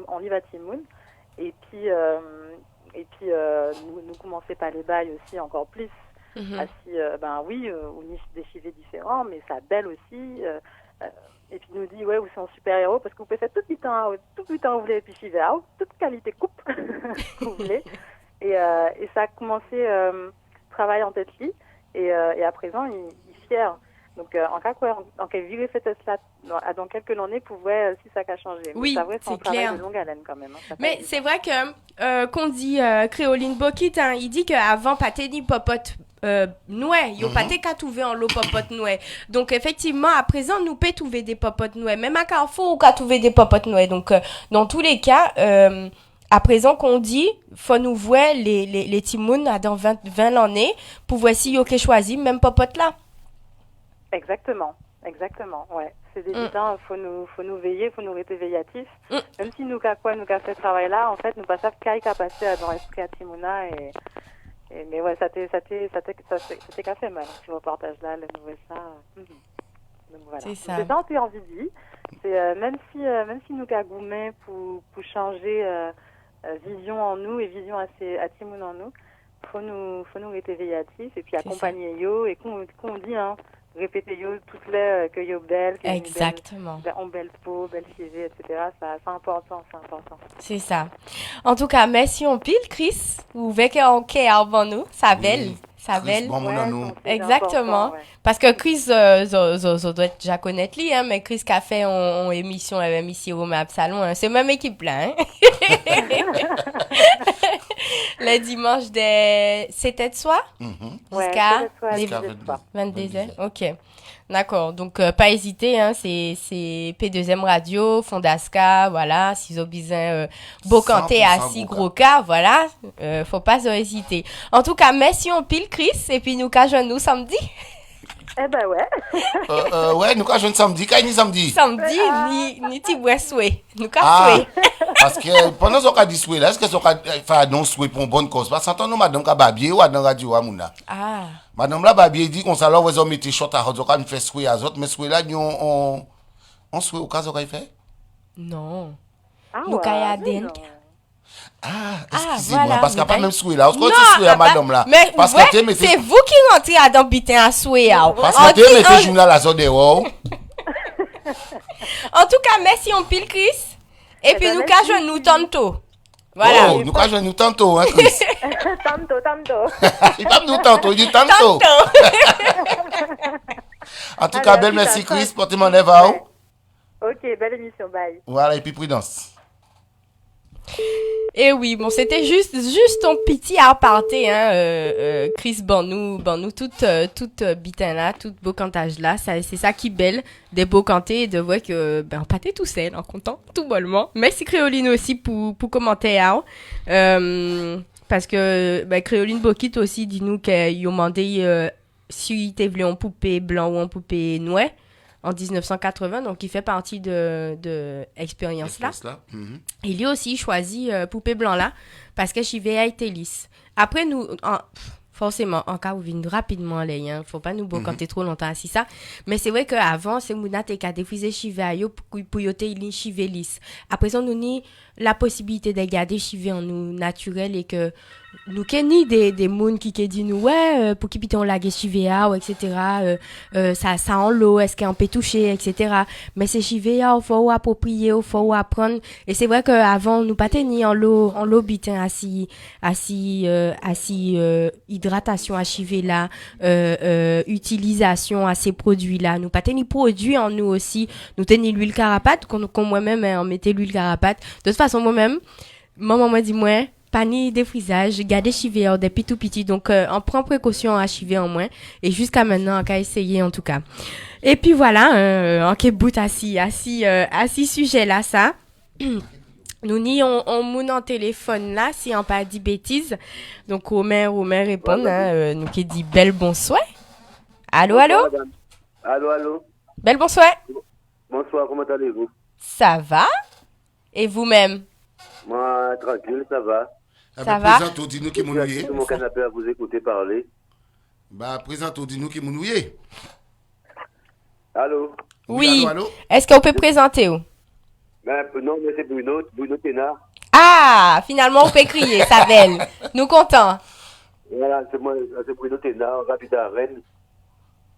Speaker 5: en livre à Timoun. Et puis nous commencer par les bails aussi encore plus. Oui, on y des chivets différents, mais ça belle aussi. Et puis nous dit ouais, vous êtes un super héros parce que vous pouvez faire tout le temps vous voulez, et puis chiver toute qualité coupe vous voulez. Et ça a commencé travail en tête lit, et à présent il est fier. Donc en cas quoi, en cas vivre cette là dans quelques années pouvait si ça a changé.
Speaker 3: Oui,
Speaker 5: mais c'est vrai, c'est un
Speaker 3: clair.
Speaker 5: travail de longue haleine quand même.
Speaker 3: Mais c'est vrai que qu'on dit Créoline Bokit, il dit qu'avant pâté ni popote noué, yo pâté qu'à trouver en l'eau popote noué. Donc effectivement à présent nous peut trouver des popotes noué, même à Carrefour ou qu'à trouver des popotes noué. Donc dans tous les cas à présent qu'on dit, faut nous voir les timouns dans 20 l'année pour voir si yo que choisi même popote là.
Speaker 5: Exactement. Exactement, ouais. C'est des butins, faut nous veiller, faut nous rester veillatifs. Même si nous qu'a fait ce travail-là, en fait, nous pas savent qu'à passer dans l'esprit à Timouna mais ouais, ça t'est qu'à fait mal, ce reportage là, le nouvel ça. Donc voilà.
Speaker 3: C'est ça.
Speaker 5: C'est ça, on peut envie de dire. C'est même si nous qu'a gourmet pour changer vision en nous et vision à Timouna en nous, faut nous rester veillatifs et puis accompagner yo et qu'on dit répéter yo toutes les que yo belle, que
Speaker 3: exactement,
Speaker 5: en belle peau, belle cheveux, etc. Ça c'est important.
Speaker 3: C'est ça. En tout cas, merci on pile Chris ou veke en care avant nous, ça belle. Ça belle. Exactement. Parce que Chris zo doit déjà connaître lui mais Chris qui a fait en émission la même ici au Map Salon, c'est même équipe là Le dimanche c'était de soir jusqu'à 22h. OK. D'accord. Donc pas hésiter c'est P2M Radio, Fondaska, voilà, si vous avez besoin Bocanté assis gros cas, voilà, faut pas hésiter. En tout cas, merci on pile Chris et puis nous cajons nous samedi.
Speaker 5: Eh ben ouais.
Speaker 1: Ouais, nous cajons samedi, quand ni samedi.
Speaker 3: Samedi ni ti bois souhait. Nous ca souhait.
Speaker 1: Parce que pendant ce cas dit souhait là, est-ce que ça fait non souhait pour une bonne cause parce que nous madame ka babier ou dans radio amuna. Madame la babier dit qu'on ça là vous mettez short à radio quand fait souhait à autres mais souhait là on souhait au cas ça fait?
Speaker 3: Non. Nous ca ya den.
Speaker 1: Excusez-moi,
Speaker 3: voilà,
Speaker 1: parce qu'il n'y a pas même souhait là. On se souhait à madame là.
Speaker 3: Mais parce que c'est vous qui rentrez à dans bitin à souhait.
Speaker 1: Parce que tu mettez journal à zone de wow.
Speaker 3: En tout cas, merci on pile Chris. Et puis nous cajons nous tantôt. Voilà.
Speaker 1: Oh, nous cajons nous tantôt, hein Chris.
Speaker 5: Tantôt.
Speaker 1: Il va nous tantôt, il dit tantôt. En tout cas, belle merci Chris, portez-moi lève à vous.
Speaker 5: Ok, belle émission, bye.
Speaker 1: Voilà, et puis prudence.
Speaker 3: Et oui, bon, c'était juste ton petit aparté, Chris, nous toute bitin là, tout beau cantage là, c'est ça qui est belle, des beaux cantés et de voir que, pâté tout seul, en content, tout bonnement. Merci Créoline aussi pour commenter, parce que, Créoline Bokit aussi dit nous qu'ils ont demandé, si t'es voulu en poupée blanc ou en poupée noire. En 1980, donc il fait partie de expérience là. Il a aussi choisi poupée blanc là parce que j'y vais été lisse. Après nous, forcément, en cas où vient rapidement les, faut pas nous bocanter trop longtemps assis ça. Mais c'est vrai qu'avant, c'est mouna te ka défriser chivé ayo pour yote il chivé lisse. Après ça, nous ni la possibilité de garder chivé en nous naturel et que nous kenni des moun qui dit nous pour qui piton la chivé ou etc. Ça en l'eau, est-ce qu'on peut toucher etc. Mais c'est chivé faut approprier, faut apprendre et c'est vrai que avant nous pas ni en l'eau bitin assis hydratation à chivé là, utilisation à ces produits là, nous pas ni produits en nous aussi, nous tenir l'huile carapate qu'on moi-même on mettait l'huile carapate. De toute façon moi-même maman m'a dit moi pas ni défrisage, garder chivé depuis tout petit donc on prend précaution à chivé en moins et jusqu'à maintenant on a essayé en tout cas. Et puis voilà en quel bout assis sujet là ça. Nous ni on moune en téléphone là si on pas dit bêtises. Donc Omer répond nous qui dit belle bonsoir. Allô.
Speaker 6: Allô.
Speaker 3: Belle bonsoir.
Speaker 6: Bonsoir, comment allez-vous?
Speaker 3: Ça va? Et vous-même?
Speaker 6: Moi tranquille, ça va.
Speaker 3: Ça va?
Speaker 1: Présente, dis-nous qui mounouye.
Speaker 6: Sur mon canapé à vous écouter parler.
Speaker 1: Présente, dis-nous qui mounouye.
Speaker 6: Allô?
Speaker 3: Oui.
Speaker 1: Allô?
Speaker 3: Est-ce qu'on peut présenter où?
Speaker 6: Non, mais c'est Bruno Ténard.
Speaker 3: Ah, finalement on peut crier, ça belle. Nous contents.
Speaker 6: Voilà, c'est Bruno Ténard, rapide à Rennes.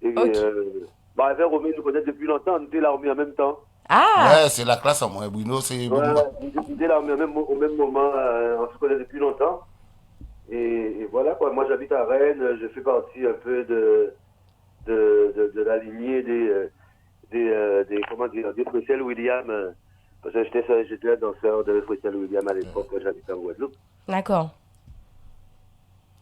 Speaker 6: Et avec Romain, nous connaissons depuis longtemps, on était là au même temps.
Speaker 3: Ah.
Speaker 1: Ouais, c'est la classe à moi, Bruno, c'est
Speaker 6: voilà, on était là au même moment, on se connaît depuis longtemps. Et voilà quoi, moi j'habite à Rennes, je fais partie un peu de la lignée des comment dire, des Frécel William. Parce que j'étais un danseur de Frécel William à l'époque quand j'habitais en Guadeloupe.
Speaker 3: D'accord.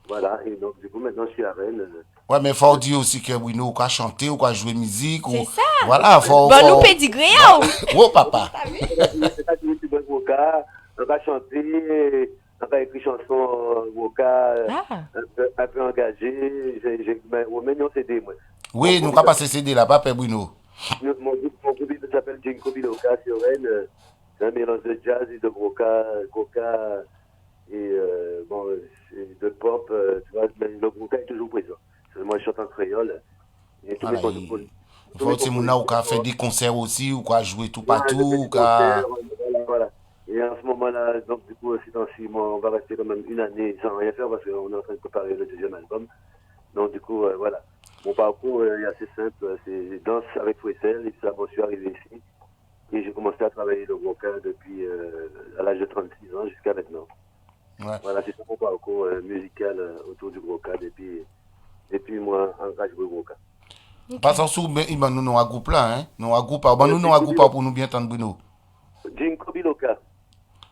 Speaker 6: Voilà, et donc du coup maintenant je suis à Rennes.
Speaker 1: Ouais, mais il faut dire aussi que Bruno a chanté ou a joué musique.
Speaker 3: C'est ça.
Speaker 1: Voilà, faut.
Speaker 3: Bon, nous pédigré.
Speaker 1: Oh, papa.
Speaker 6: On a chanté, on a écrit chanson vocal, un peu engagé. Mais on CD, moi.
Speaker 1: Oui, nous avons passé CD là, papa Bruno.
Speaker 6: Mon groupe s'appelle Jinko Biloka sur Rennes. C'est un mélange de jazz et de Groka et de pop. Tu vois, mais le Groka est toujours présent. Moi, je chante en créole. Et tout
Speaker 1: il faut aussi fait des concerts aussi, ou quoi, jouer tout partout.
Speaker 6: Voilà. Et en ce moment-là, donc du coup, ces temps-ci, on va rester quand même une année sans rien faire parce qu'on est en train de préparer le deuxième album. Donc du coup, voilà. Mon parcours est assez simple. C'est danse avec Fouessel, et puis ça, je suis arrivé ici. Et j'ai commencé à travailler le Groka depuis à l'âge de 36 ans jusqu'à maintenant. Ouais. Voilà, c'est ça mon parcours musical autour du Groka depuis moi, engagé le Groka.
Speaker 1: Pas en sous, mais nous avons un groupe là, hein. Nous avons un groupe, nous avons un groupe pour nous bien entendre Bruno.
Speaker 6: Jinko Biloka.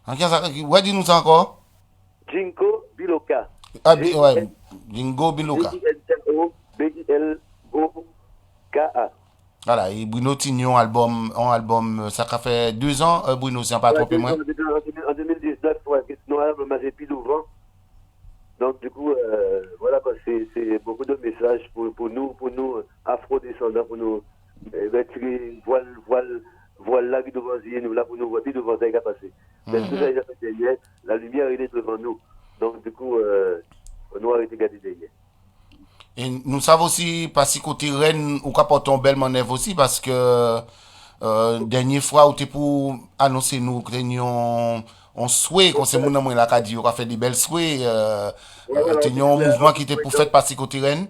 Speaker 1: Ouais, dis-nous ça encore.
Speaker 6: Jinko Biloka.
Speaker 1: Ah, ouais, Jinko Biloka.
Speaker 6: B-I-L-O-B-I-L-O-K-A.
Speaker 1: Voilà, et Bruno Tignon, album, ça fait 2 ans, Bruno, c'est pas trop peu moins.
Speaker 6: En 2019, ouais, l'album a fait Pilouvan. Donc, du coup, voilà, c'est beaucoup de messages pour nous afro-descendants, pour nous retirer voile là qui devant nous, là pour nous voir, devant ça, il a passé. Mais tout ça, il a fait derrière, la lumière, elle est devant nous. Donc, du coup, nous arrêtons de garder derrière.
Speaker 1: Et nous savons aussi, parce que côté Rennes, on a porté un bel manœuvre aussi, parce que dernière fois, où tu pour annoncer nous que nous on souhait, qu'on s'est mon amour là, qu'a dit, on a fait des belles souhaits, tenions un mouvement qui était pour faire passer côté Rennes.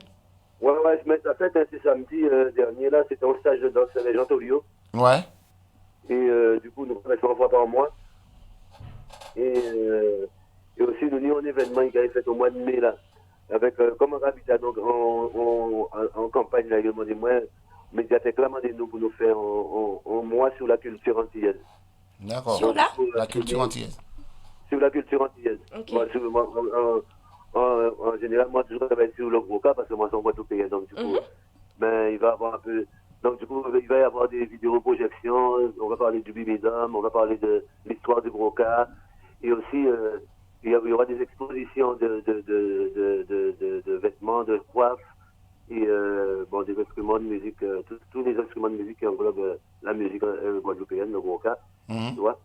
Speaker 6: Ouais, mais en fait, c'est samedi dernier, là, c'était un stage de danse à Jean Tolio.
Speaker 1: Ouais.
Speaker 6: Et du coup, nous faisons 1 fois par mois. Et aussi, nous avons un événement qui a été fait au mois de mai, là. Avec, comme on habite donc en campagne, là, il m'a dit, moi, Médiathèque, là, nous pour nous faire un mois sur la culture antillaise.
Speaker 1: D'accord.
Speaker 3: Sur
Speaker 1: la culture antillaise.
Speaker 6: Sur la culture antillaise.
Speaker 3: Okay.
Speaker 6: Moi, en général, moi, toujours travaille sur le Groka parce que moi, je suis en tout pays. Donc, du coup, mais il va y avoir un peu. Donc, du coup, il va y avoir des vidéos-projections. On va parler du Bibédom, on va parler de l'histoire du Groka. Et aussi, il y aura des expositions de vêtements, de coiffes et des instruments de musique, tous les instruments de musique qui englobent la musique guadeloupéenne, le Groka, tu vois.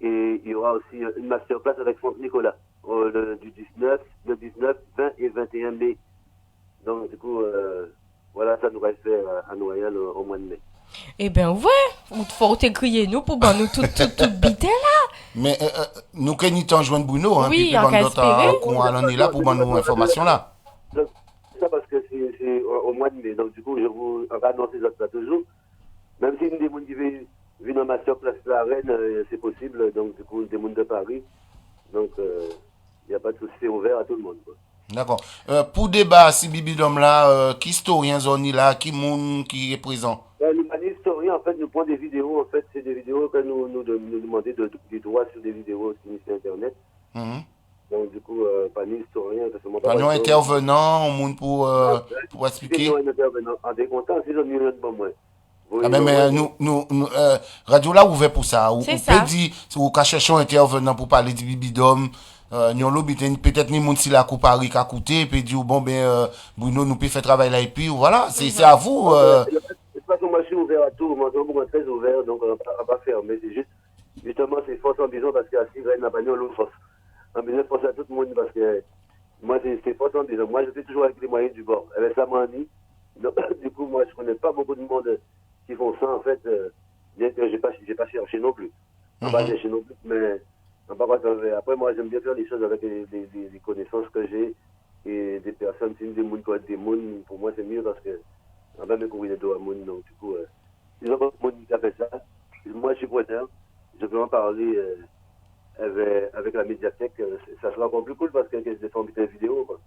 Speaker 6: Et il y aura aussi une masterclass avec Franck Nicolas le 19, 20 et 21 mai. Donc du coup, voilà, ça nous va faire à Noyal au mois de mai.
Speaker 3: Eh bien, ouais, il faut t'écrire nous pour nous tout biter là.
Speaker 1: Mais nous, quand nous t'en joignons Bruno, hein,
Speaker 3: oui,
Speaker 1: puis on est là pour nous information là.
Speaker 6: Ça parce que c'est au mois de mai, donc du coup, on va annoncer ça toujours. Même si des gens qui viennent dans ma masterclass à la Rennes, c'est possible, donc du coup, des gens de Paris. Donc, il n'y a pas de souci, c'est ouvert à tout le monde, quoi.
Speaker 1: D'accord. Pour débat, si Bibédom là, qui historien zone là, qui monde qui est présent?
Speaker 6: Les historiens, en fait, nous prenons des vidéos, en fait, c'est des vidéos que nous demandons des droits sur des vidéos sur Internet. Donc, du coup, pas ni historien,
Speaker 1: pas nous intervenants, on monde pour expliquer.
Speaker 6: Nous intervenants, en décomptant, c'est le million de bon moins.
Speaker 1: Ah mais nous Radio là ouvert pour ça. Ou peut dire, ou qu'à chercher un intervenant pour parler du Bibédom. Nous avons peut-être ni monde si la coupe Paris qui a coûté, puis dit bon Bruno nous peut faire travailler là et puis voilà, c'est à vous.
Speaker 6: C'est pas que moi je suis ouvert à tout, moi je suis très ouvert, donc on va pas fermer. C'est justement c'est force en besoin parce qu'à Syrène n'a pas eu l'autre force. En besoin de force à tout le monde parce que moi c'est force en besoin. Moi je fais toujours avec les moyens du bord. Et ça m'a dit. Donc du coup moi je connais pas beaucoup de monde qui font ça en fait. Bien que j'ai pas cherché non plus. On va chercher non plus, mais après, moi, j'aime bien faire les choses avec les connaissances que j'ai et des personnes, si des mounes, des mounes, pour moi, c'est mieux parce que on va me courir les deux à mounes. Donc, du coup, si j'ai pas de monde qui a fait ça, moi, je suis preneur. Je peux en parler avec la médiathèque. Ça sera encore plus cool parce que c'est des vidéos, quoi.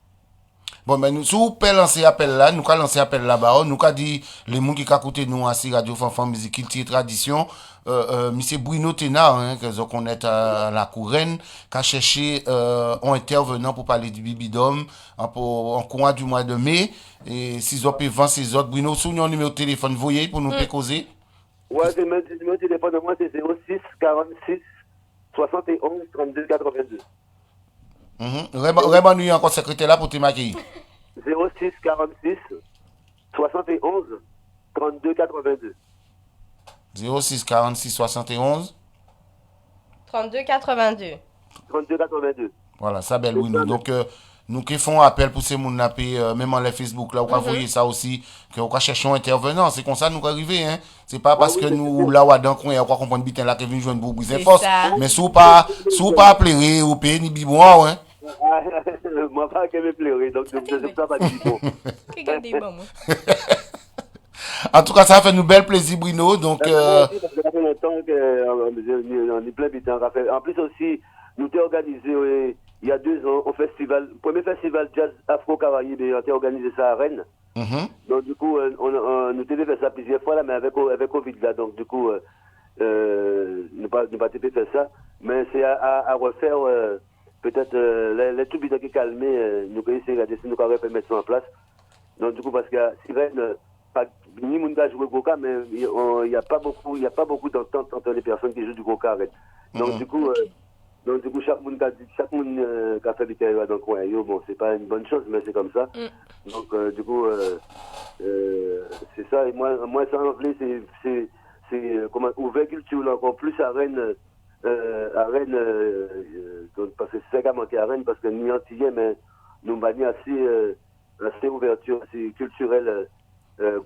Speaker 1: Bon, mais nous, si vous pouvez lancer appel là, nous allons lancer appel là-bas, nous allons dire, les gens qui ont écouté nous à Radio Fanfan Musique Culture et Tradition, monsieur Bruno Ténard, hein, que vous connaissez à la Couronne, qui a cherché un intervenant pour parler du Bibédom en courant du mois de mai, et si vous pouvez vendre ces autres, Bruno, sous notre numéro de téléphone, vous voyez, pour nous causer?
Speaker 6: Ouais, le numéro de téléphone de moi, c'est 06 46 71 32 82.
Speaker 1: Vraiment, nous encore secrétaire là pour te maquiller.
Speaker 6: 06 46 71 32 82.
Speaker 1: 06 46 71
Speaker 3: 32 82.
Speaker 6: 32 82.
Speaker 1: Voilà, ça belle oui nous. Donc nous qui font appel pour ces moun là même en les Facebook là, on va voyer ça aussi que on va chercher un intervenant, c'est comme ça nous arriver hein. C'est pas parce que nous là ou dans coin on va comprendre bitin là qui vient joindre pour briser force, mais sous pas pleurer ou payer ni bibon hein.
Speaker 6: Moi pas que me pleurer donc je ne sais pas bibon.
Speaker 3: Regardez bon moi.
Speaker 1: En tout cas, ça fait nous bel plaisir, Bruno. Donc,
Speaker 6: ça fait longtemps qu'on est plein bitin. En plus aussi, nous t'ai organisé il y a 2 ans au festival, premier festival jazz afro-caraïbe, on a organisé ça à Rennes. Donc du coup, nous t'ai fait ça plusieurs fois là, mais avec Covid là. Donc du coup, nous pas faire ça, mais c'est à refaire. Peut-être les tout bitins qui calmés, nous pouvons essayer de regarder si nous pouvons mettre ça en place. Donc du coup, parce que si Rennes ni monde a joué Goka, mais il y a pas beaucoup d'entente entre les personnes qui jouent du Goka à Rennes. Donc du coup chaque monde qui a fait des carrières dans le coin, bon c'est pas une bonne chose mais c'est comme ça. Donc du coup c'est ça et moi ça en fait c'est comment ouvrir culture encore plus à Rennes parce que c'est ça qui a manqué à Rennes parce que ni antillais mais nous avons assez ouverture assez culturelle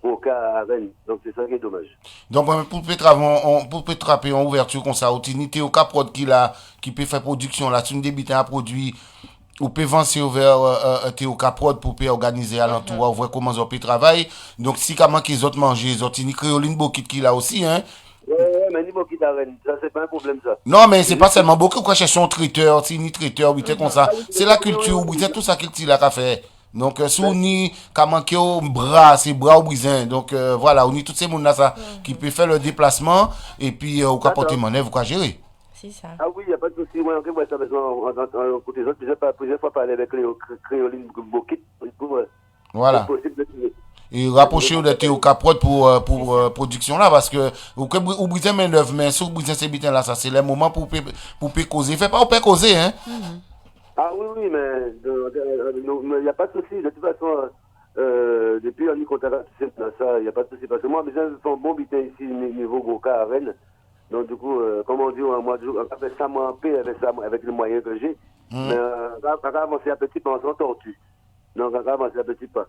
Speaker 6: Goka à Rennes. Donc c'est ça qui est dommage.
Speaker 1: Donc pour peut trapper en ouverture comme ça, utilité au caprod qui peut faire production là, si une débite à produit ou peut avancer vers Théo Caprod pour organiser à l'entour, voir comment on peut travailler. Donc si comment qu'ils autres manger, ils ont une créoline bokit qui là aussi hein.
Speaker 6: Ouais, mais ni bokit à Rennes, ça c'est pas un problème ça.
Speaker 1: Non, mais c'est pas seulement beaucoup quoi chercher un traiteur, si ni traiteur, oui, comme ça. C'est la culture, oui, c'est tout ça qu'il là qu'a fait. Donc sous ni kamanke au bras c'est bras au brisant donc voilà on y tous ces monde là ça qui peut faire le déplacement et puis au cas porter manœuvre ou quoi gérer.
Speaker 3: C'est ça.
Speaker 6: Ah oui, il y a pas de souci moi on va ça besoin en côté autres plusieurs fois parler avec les créolines bokit pour
Speaker 1: voilà. Et rapprocher de Théo Caprod pour production là parce que ou brisant main d'œuvre mais sous brisant ces bitins là ça c'est le moment pour causer fait pas pour causer hein.
Speaker 6: Ah oui, mais il n'y a pas de souci. De toute façon, depuis on y contacte ça, il n'y a pas de souci. Parce que moi, j'ai fait un bon bitin ici, niveau Goka à Rennes. Donc du coup, comme on dit, moi, avec ça, moi, en paix, avec les moyens que j'ai. Mais on va avancer à petit pas, on s'en tortue. Donc on va avancer à petit pas.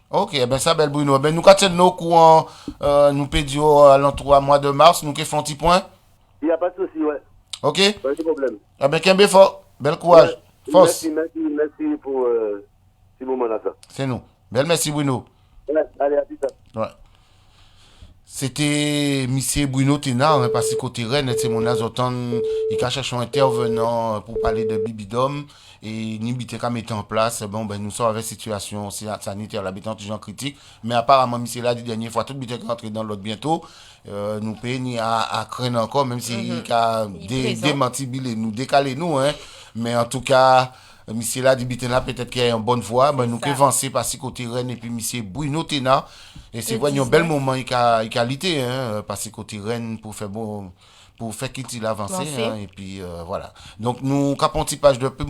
Speaker 1: Ok, ben ça, belle Bruno. Ben nous, quand nous courant, nous pédions à l'entour mois de mars, nous qui font un petit point.
Speaker 6: Il n'y a pas de souci, ouais.
Speaker 1: Ok.
Speaker 6: Pas de problème.
Speaker 1: Ah ben, Kembe fort. Bel courage.
Speaker 6: Ouais.
Speaker 1: Force.
Speaker 6: Merci pour ce moment-là.
Speaker 1: C'est nous. Belle merci Bruno.
Speaker 6: Ouais, allez, à plus tard.
Speaker 1: Ouais. C'était M. Bruno Ténard, hein, parce que côté Rennes, c'est mon azotan, il a cherché un intervenant pour parler de Bibidom et Nibité qu'à mettre en place. Bon, ben, nous sommes avec situation sanitaire, l'habitant toujours critique, mais apparemment, M. là, la dernière fois, tout le est rentré dans l'autre bientôt. Nous payons à craindre encore, même s'il a démenti, nous décaler nous, hein. Mais en tout cas, monsieur là, là peut-être qu'il y a une bonne voie. Ben, nous qui avancer par ce côté Rennes et puis monsieur Bruno Ténard. Et c'est vraiment un bel moment, il a qualité, hein, par ce côté Rennes pour faire qu'il avance. Hein, et puis voilà. Donc nous capons un petit page de pub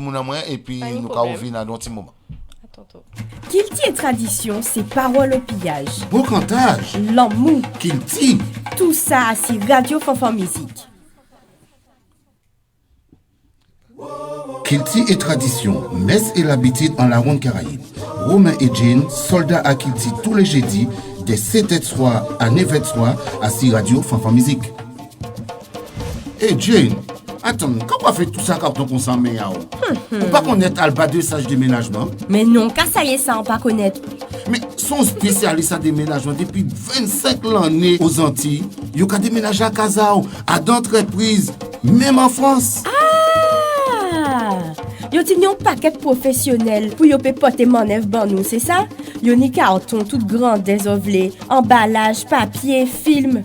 Speaker 1: et puis nous avons vu dans un petit moment.
Speaker 2: Kilti et tradition, c'est parole au pillage.
Speaker 1: Beau cantage.
Speaker 2: L'amour.
Speaker 1: Kilti.
Speaker 2: Tout ça, c'est Radio Fanfan Musique.
Speaker 7: Kilti et tradition, messe et l'habitude en la ronde Caraïbe. Romain et Jane, soldats à Kilti tous les jeudis, des 7h soir à 9h soir, à si Radio Fanfan Musique.
Speaker 1: Hey Jane, attends, comment fait tout ça quand on s'en met à ou pas connaître Alba de sage déménagement?
Speaker 2: Mais non, car ça y est, ça on pas connaître.
Speaker 1: Mais son spécialiste à déménagement depuis 25 l'année aux Antilles, il a déménagé à Kazao, à d'entreprises, même en France.
Speaker 2: Yo ti un paquet professionnel pour yo pe porter manœuvre ban nous, c'est ça? Yo ni carton toute grande désovlé, emballage, papier, film.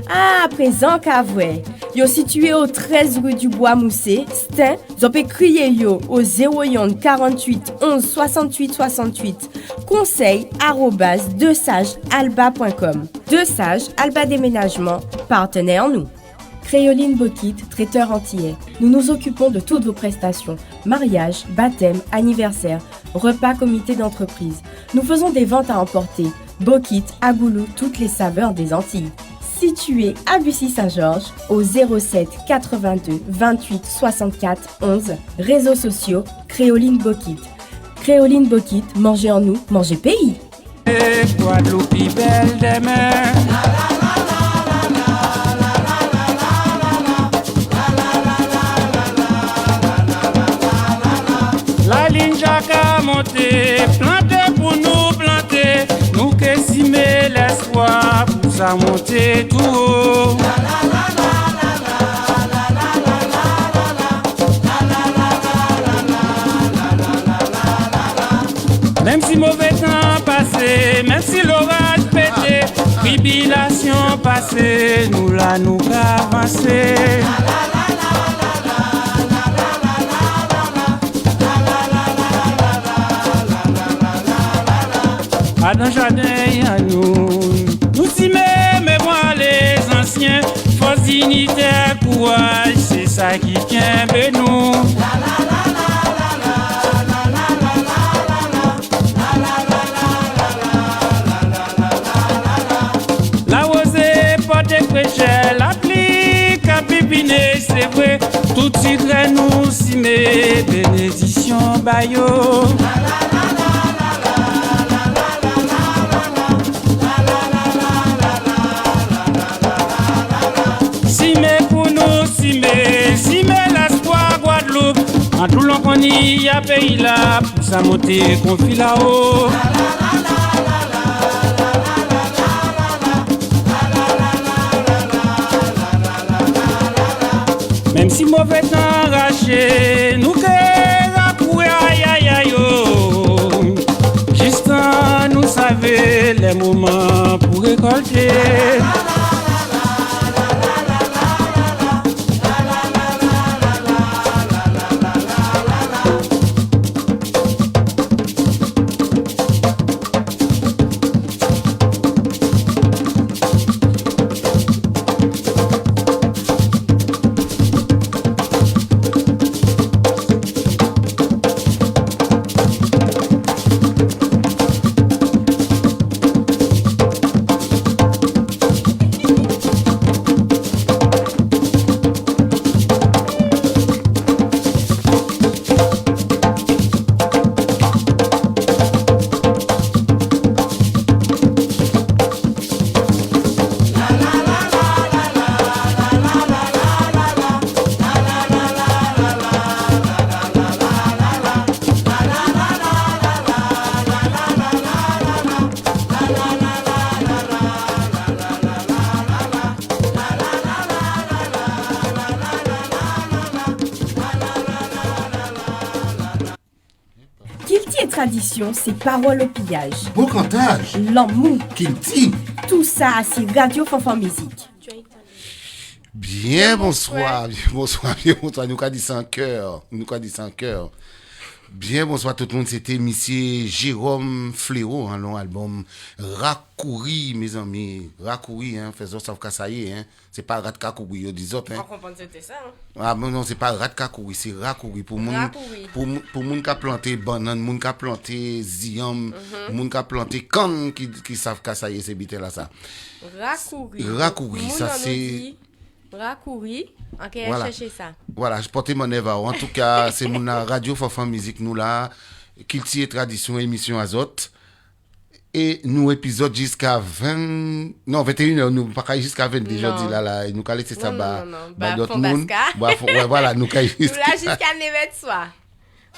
Speaker 2: Ah, présent qu'avoué. Yo situé au 13 rue du Bois Moussé, Stin, zo pe crier yo au 01 48 11 68 68. Conseil @2sagealba.com. 2 Sages Alba Déménagement, partenaire nous. Créoline Bokit, traiteur antillais. Nous nous occupons de toutes vos prestations. Mariage, baptême, anniversaire, repas, comité d'entreprise. Nous faisons des ventes à emporter. Bokit, Agoulou, toutes les saveurs des Antilles. Situé à Bussy-Saint-Georges, au 07 82 28 64 11. Réseaux sociaux, Créoline Bokit. Créoline Bokit, mangez en nous, mangez pays.
Speaker 8: Guadeloupe, belle des mers. La ligne Jacques a monté, planté pour nous planter. Nous que simer l'espoir pour ça monter tout haut. Même si mauvais temps passé, même si l'orage pété, tribulation passée, nous là nous avancer. À dans jardin à nous s'y mais moi les anciens, force dignitaire, courage, c'est ça qui tient nous. La rosée porte fraîcheur, la pluie capipine, c'est vrai, tout titre nous s'y met, bénédiction bayo. Si mais l'espoir Guadeloupe, en tout l'on connaît, y a pays là, pour ça monter, confie là-haut. Même si mauvais temps raché, nous créons pour aïe aïe aïe oh. Juste nous savons les moments pour récolter.
Speaker 2: Tradition, c'est parole au pillage.
Speaker 7: Beau cantage.
Speaker 2: L'amour.
Speaker 7: Kilti.
Speaker 2: Tout ça, c'est Radio Fanfan Musique.
Speaker 1: Bien bonsoir, bien bonsoir, bien bonsoir. Nous avons dit ça en cœur. Bien bonsoir tout le monde, c'était monsieur Jérôme Fléau, un long album Rakouri, mes amis. Rakouri, hein, faisons ça ça y est, hein. C'est pas Rat Kakouri, ils disent autres, hein.
Speaker 3: On comprend que c'était ça, hein.
Speaker 1: Ah non, c'est pas Rat Kakouri, c'est Rakouri pour moun qui a planté banane, moun qui a planté ziam, moun qui a planté can qui savent que ça y est, c'est bité là ça. Rakouri, ça c'est
Speaker 3: Rakouri, ok,
Speaker 1: voilà.
Speaker 3: Chercher ça.
Speaker 1: Voilà, je porte mon œuvre. En tout cas, c'est mon Radio Fanfan Musique, nous là, Kilti et Tradition, émission Azote. Et nous, épisode jusqu'à 21h, nous, pas jusqu'à 22 jeudi là, nous, allons laisser ça, d'autres monde. Voilà, nous, là,
Speaker 3: jusqu'à 9h soir.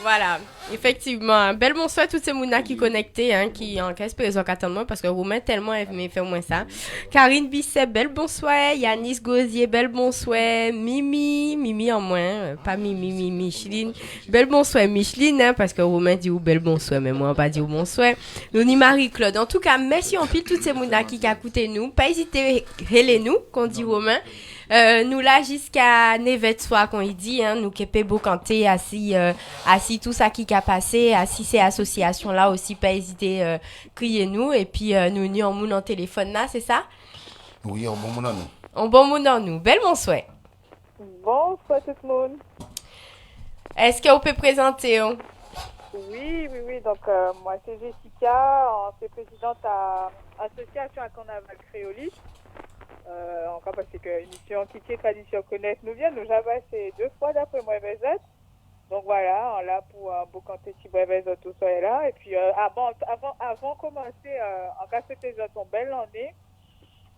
Speaker 3: Voilà, effectivement, bel bonsoir à tous ces mouna qui connectés, hein, qui en caisse présent moi parce que Romain tellement aimé fait moins ça. Karine Bisset, bel bonsoir. Yanis Gosier, bel bonsoir. Mimi en moins, pas Mimi, Micheline. Bel bonsoir Micheline, hein, parce que Romain dit ou bel bonsoir, mais moi on pas dit bonsoir. Nous ni Marie-Claude. En tout cas, merci en pile toutes ces mouna qui écoutent nous. Pas hésiter à nous, qu'on dit Romain. Nous là jusqu'à 9h soir qu'on y dit, hein, nous qui beau canter assis tout ça qui a passé, assis ces associations là aussi, pas hésiter crier nous et puis nous ni en moun en téléphone là, c'est ça?
Speaker 1: Oui, en bon moun en nous.
Speaker 3: En bon moun en nous. Bel bonsoir.
Speaker 5: Bonsoir tout le monde.
Speaker 3: Est-ce que vous pouvez présenter? Hein?
Speaker 5: Oui. Donc moi c'est Jessica, c'est présidente à Association à Carnaval Créoliste. Encore parce que l'émission Kitty Tradition Connaître nous vient, nous avons passé 2 fois d'après moi, Bézette. Donc voilà, on l'a pour beaucoup quand tu vois tout ça là. Et puis avant de commencer, en cas c'était ton belle année,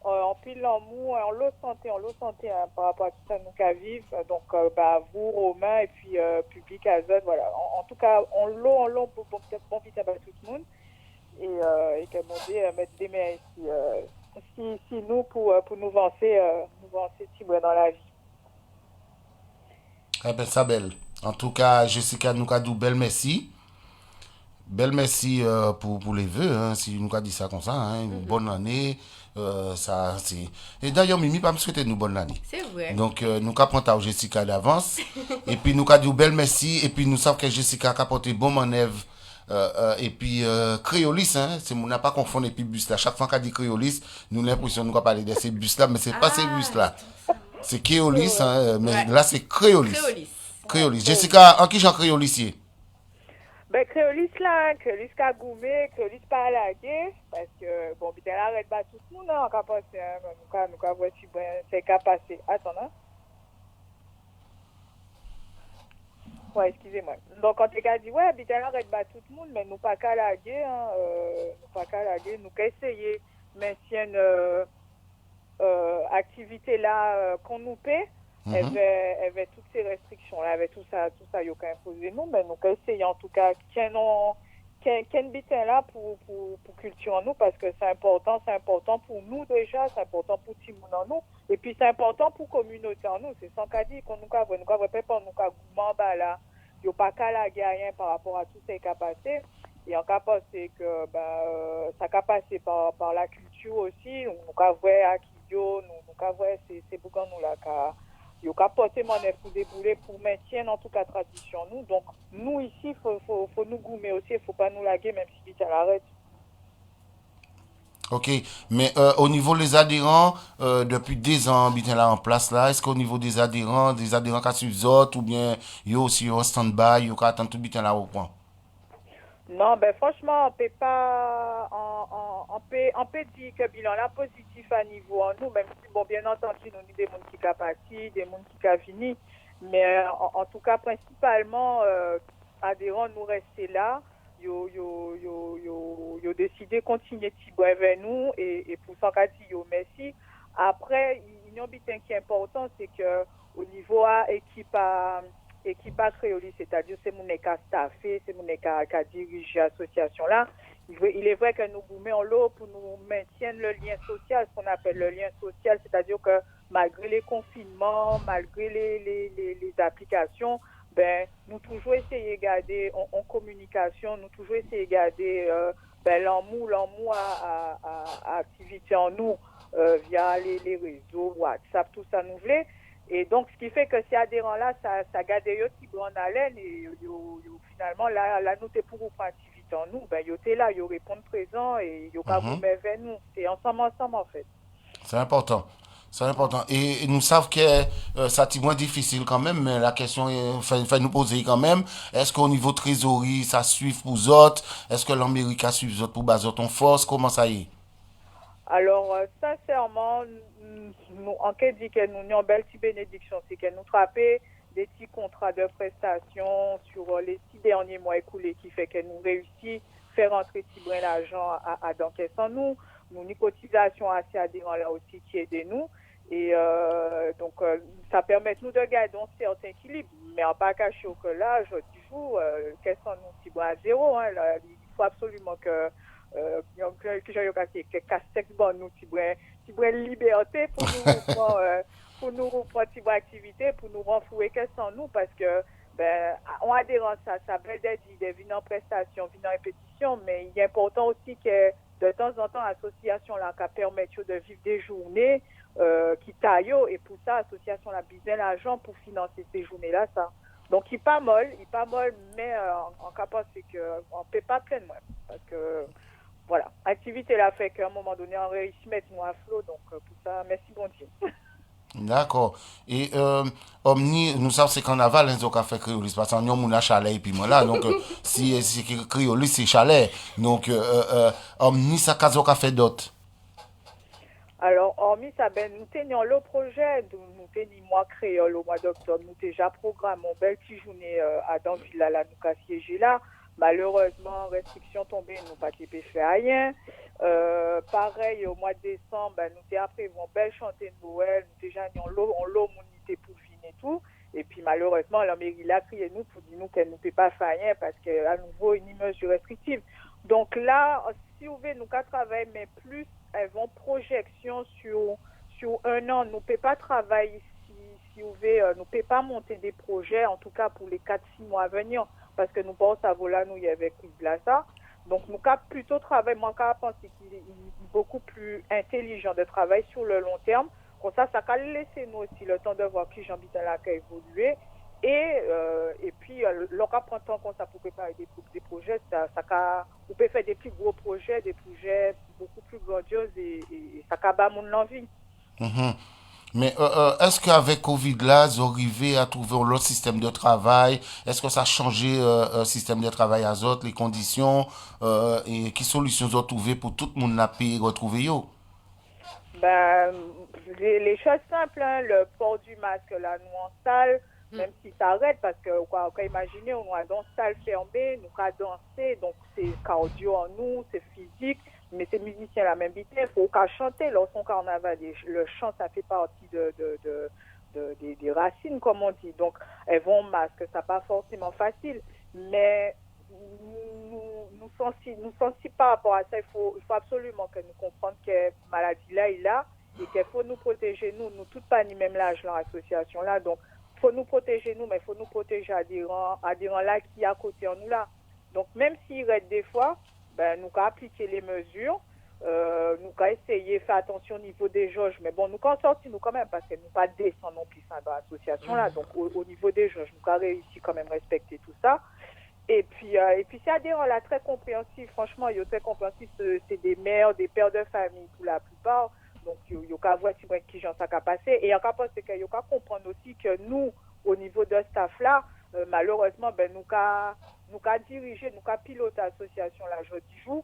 Speaker 5: en pile l'amour, en l'eau santé par rapport à tout ça nous qu'à vivre. Donc vous Romain et puis public Azot, voilà. En tout cas, on l'eau pour bon vite à tout le monde et que mon Dieu mettre des mains ici si nous pour nous avancer si dans la vie.
Speaker 1: Eh ben ça belle. En tout cas, Jessica nous a dit belle merci. Belle merci pour les vœux, hein, si nous a dit ça comme ça, hein, une bonne année. Ça, c'est... Et d'ailleurs, Mimi, pas me souhaiter une bonne année.
Speaker 3: C'est vrai.
Speaker 1: Donc, nous avons pris Jessica d'avance. Et puis, nous avons dit belle merci. Et puis, nous savons que Jessica a apporté bon manœuvre. Et puis, Créolis, hein, c'est, on n'a pas confondu et puis bus là. Chaque fois qu'on dit Créolis, nous avons l'impression nous parler de ces bus là, mais c'est pas ces bus là. C'est Créolis, hein, mais là, c'est Créolis. Créolis. Jessica, en qui j'en Créolis?
Speaker 5: Ben, Créolis là, Créolis qu'a goumé, Créolis pas lagué, parce que, bon, bien là, arrête pas tout le monde, on va passer, nous va voir si c'est qu'à passer. Attends, hein. Ouais, excusez-moi. Donc, quand tu as dit, ouais, bien là, arrête pas tout le monde, mais nous pas qu'à laguer, hein, nous qu'à essayer, maintien, activité là, qu'on nous paie. Avec toutes ces restrictions là, avec tout ça il y a qu'à imposer nous, mais nous essayons en tout cas qu'un bitin là pour culture en nous, parce que c'est important pour nous déjà, c'est important pour tout le monde en nous, et puis c'est important pour la communauté en nous. C'est sans qu'à dire qu'on nous pas nous gourmand là, il n'y a pas qu'à la rien par rapport à tout ce qui a passé, et en cas c'est que ça a passé par la culture aussi, nous avons voir à Kidjo, nous avons voir c'est beaucoup nous là il y a porté mon œuvre pour débouler, pour maintenir en tout cas tradition nous. Donc nous ici, faut nous goumer aussi, il ne faut pas nous laguer même si vite à l'arrêt.
Speaker 1: Ok, mais au niveau des adhérents, depuis 2 ans, bien là en place là, est-ce qu'au niveau des adhérents qui suivent autres, ou bien ils aussi en stand-by, ils attendent tout bien là au point?
Speaker 5: Non, ben franchement, on peut pas, on peut dire que bilan là positif à niveau en nous, même si bon, bien entendu, nous avons des gens qui sont partis, des gens qui sont venus, mais en tout cas, principalement, adhérents nous rester là, yo décidé de continuer de avec nous, et pour ça qu'a dit yo merci. Après, il y a un bitin qui est important, c'est que au niveau équipe à Créolis, c'est-à-dire c'est mon état staffé, c'est mon état qui a dirigé l'association là. Il est vrai que nous mettons l'eau pour nous maintenir le lien social, ce qu'on appelle le lien social, c'est-à-dire que malgré les confinements, malgré les applications, ben nous toujours essayer de garder en communication, nous toujours essayer de garder l'amour à activité en nous via les réseaux, WhatsApp, tout ça nous voulait. Et donc, ce qui fait que ces adhérents-là, ça garde des petits grande haleine, et finalement, là, nous, t'es pour prendre activité en nous, ben, t'es là, ils répondent présent, et ils pas vous mettre vers nous. C'est ensemble, en fait.
Speaker 1: C'est important. C'est important. Et nous savons que ça c'est moins difficile quand même, mais la question fait nous poser quand même. Est-ce qu'au niveau trésorerie, ça suit pour les autres? Est-ce que l'Amérique suit les autres pour baser ton force? Comment ça y est?
Speaker 5: Alors, sincèrement, nous, en cas dit que nous avons une belle petite bénédiction, c'est que nous trappons des petits contrats de prestations sur les 6 derniers mois écoulés, qui fait que nous réussissons à faire rentrer petit brin d'argent à d'encaisser en nous. Nous avons une cotisation assez adhérente là aussi qui aide nous. Et donc, ça permet nous de garder un certain équilibre. Mais en pas caché que là, je dis vous, qu'est-ce qu'on nous petit brin à zéro. Hein, là, il faut absolument que j'ai casse-texte bon nous petit brin liberté pour nous reprendre petite activité, pour nous renflouer qu'est-ce en nous, parce que on adhère ça belle des vignes en prestation, vignes en répétition, mais il est important aussi que de temps en temps l'association là qui permet de vivre des journées qui taillent, et pour ça l'association a besoin d'argent pour financer ces journées là ça. Donc il pas molle, mais en capable c'est que on peut pas pleinement, parce que voilà, l'activité là fait qu'à un moment donné on réussit à mettre nous à flot, donc pour ça merci bon Dieu.
Speaker 1: D'accord. Et Omni, nous savons c'est carnaval, hein, donc à faire Créolis, parce qu'on a mon chalet et puis moi là, donc si Créolis c'est chalet, donc Omni ça qu'a fait d'autres.
Speaker 5: Alors, hormis ça, nous tenions le projet, nous tenions mois créole au mois d'octobre, nous déjà programmé une belle petite journée à Danville, là, nous avons siégé là. Malheureusement, restriction tombée, nous pas pu faire rien. Pareil, au mois de décembre, nous avons prévu une belle chantée de Noël, nous déjà en l'immunité pour venir et tout. Et puis malheureusement, la mairie l'a crié nous pour dire nous qu'elle ne peut pas faire rien parce qu'à nouveau, une mesure restrictive. Donc là, si vous voulez, nous qu'à travailler, mais plus elles vont projection sur un an. Nous ne pouvons pas travailler si vous voulez, nous ne pouvons pas monter des projets, en tout cas pour les 4-6 mois à venir, parce que nous pensons à voilà, nous y avait là ça. Donc nous qu'à plutôt travailler, moi qu'à penser qu'il est beaucoup plus intelligent de travailler sur le long terme. Comme ça va laisser nous aussi le temps de voir qui j'habite là qui a évolué. Et puis, l'on prend temps comme ça pour préparer des projets. On peut faire des plus gros projets, des projets beaucoup plus grandioses et ça va mon l'envie.
Speaker 1: Mais est-ce qu'avec Covid là, vous arrivez à trouver un autre système de travail? Est-ce que ça a changé le système de travail à autres, les conditions et quelles solutions vous avez trouvées pour tout le monde là pu retrouver yo?
Speaker 5: Les choses simples, le port du masque là, nous en salle, même si ça arrête, parce que on peut imaginer, on est dans une salle fermée, nous allons danser, donc c'est cardio en nous, c'est physique, mais c'est musicien à la même vitesse, il faut qu'on chanter lorsqu'on carnaval, le chant ça fait partie des racines comme on dit, donc elles vont au masque, ça pas forcément facile, mais nous sensibles par rapport à ça, il faut absolument que nous comprenions que la maladie là est là et qu'il faut nous protéger, nous toutes pas ni même l'âge dans l'association là, donc il faut nous protéger nous, mais il faut nous protéger adhérents là qui à côté en nous là. Donc même s'il reste des fois, nous allons appliquer les mesures, nous allons essayer de faire attention au niveau des jauges, mais bon, nous allons sortir nous quand même parce que nous pas descendre non plus dans l'association là, donc au niveau des jauges, nous allons réussir quand même à respecter tout ça. Et puis c'est adhérent là très compréhensif, franchement, il est très compréhensif, c'est des mères, des pères de famille pour la plupart. Donc, il y a voir si qui j'en ça passé. Et il y a qu'à comprendre aussi que nous, au niveau de staff là, malheureusement, nous qu'à diriger, nous qu'à piloter l'association là, je dis vous,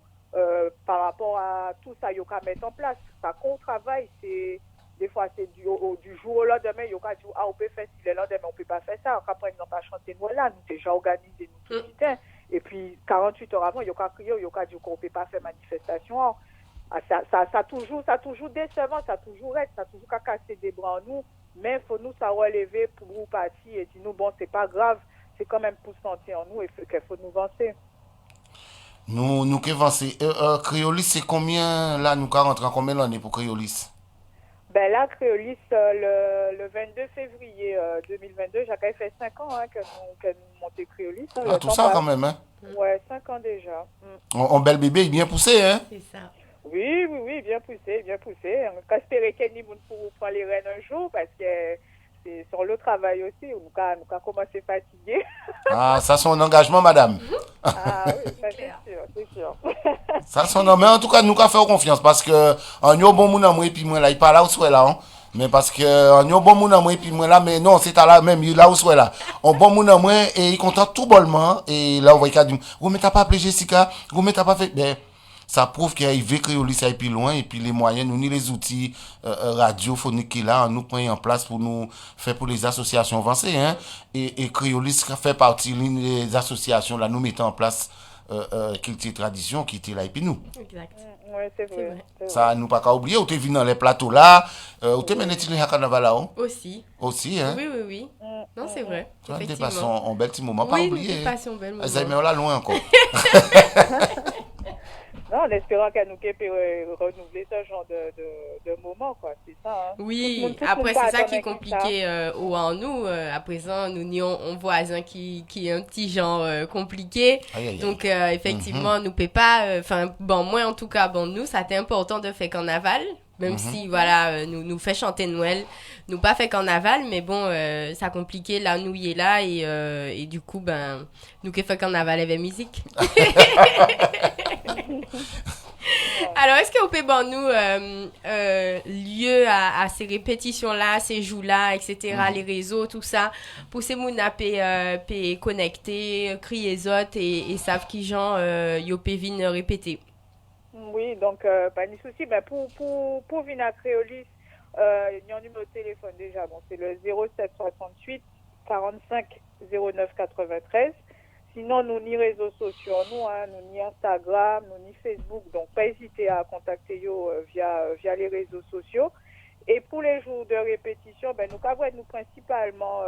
Speaker 5: par rapport à tout ça, il y a qu'à mettre en place. Ça qu'on travaille, c'est des fois c'est du jour au lendemain, il y a qu'à dire on peut faire si le lendemain on peut pas faire ça. On par exemple à chanter nous là, nous déjà organisé nous tout le temps. Et puis 48 heures avant, il y a qu'à crier, il y a qu'à dire qu'on peut pas faire manifestation. Ça toujours décevant, ça toujours qu'à casser des bras en nous, mais il faut nous ça relever pour nous partir et dire nous bon c'est pas grave, c'est quand même pour sentir en nous et qu'il faut nous avancer.
Speaker 1: Nous qui avancer. Créolis c'est combien là nous rentrons en combien l'année pour Créolis?
Speaker 5: Là Créolis le 22 février 2022, j'ai fait 5 ans que nous montons Créolis.
Speaker 1: Tout ça quand même hein.
Speaker 5: Ouais, 5 ans déjà.
Speaker 1: Un bel bébé, il est bien poussé hein.
Speaker 5: C'est ça. Oui, bien poussé. On espérer qu'il y ait pour prendre les rênes un jour parce que c'est sur le travail aussi, nous avons commencé fatigué.
Speaker 1: Ah, ça c'est un engagement, madame.
Speaker 5: Ah oui, ça c'est sûr.
Speaker 1: Ça c'est un mais en tout cas, nous avons fait confiance parce que on y a bon moun à moi et puis moi là, il pas là où soit là. Hein? Mais parce que on y a bon moun à moi et puis moi là, mais non, c'est à là même, il là où soit là. On bon moun à moi et il content tout bonnement et là on voit qu'il dit, vous mettez pas appelé Jessica, vous mettez pas fait. Ben, ça prouve qu'il y a Créolis ça plus loin et puis les moyens nous ni les outils radiophoniques qui là nous prenons en place pour nous faire pour les associations avancées hein et Créolis fait partie des associations là nous mettons en place culture tradition qui était là et puis nous.
Speaker 5: Exact. Ouais, c'est vrai.
Speaker 1: Ça nous pas qu'à oublier ou t'es venu dans les plateaux là ou t'es mené à carnaval là aussi hein.
Speaker 3: Oui. Non, c'est vrai.
Speaker 1: Tu vas dépasser un bel petit moment,
Speaker 3: oui,
Speaker 1: pas oublier.
Speaker 3: Oui, dépasser un bel moment.
Speaker 1: Ça met là loin encore.
Speaker 5: Non, en espérant qu'elle nous peut renouveler ce genre de moment, quoi. C'est ça. Hein.
Speaker 3: Oui, après, c'est ça qui est compliqué en nous. À présent, nous nions un voisin qui est un petit genre compliqué. Aïe. Donc, effectivement, nous ne pouvons pas. Moi, en tout cas, nous, ça a été important de faire carnaval. Même si, voilà, nous fait chanter Noël. Nous pas fait carnaval, mais bon, ça a compliqué. Là, nous y est là. Et du coup, nous qui fait carnaval avec musique. Alors, est-ce que vous pouvez nous lieu à ces répétitions-là, ces jours-là, etc., les réseaux, tout ça, pour ces gens à connecter, crier les autres et savent qui gens ils peuvent venir répéter?
Speaker 9: Oui, donc pas de souci. Ben, pour venir à Créolis, il y a un numéro de téléphone déjà. Bon, c'est le 07 68 45 09 93. Sinon, nous ni réseaux sociaux, nous ni Instagram, nous ni Facebook. Donc, pas hésiter à contacter yo via les réseaux sociaux. Et pour les jours de répétition, ben, nous avons nous principalement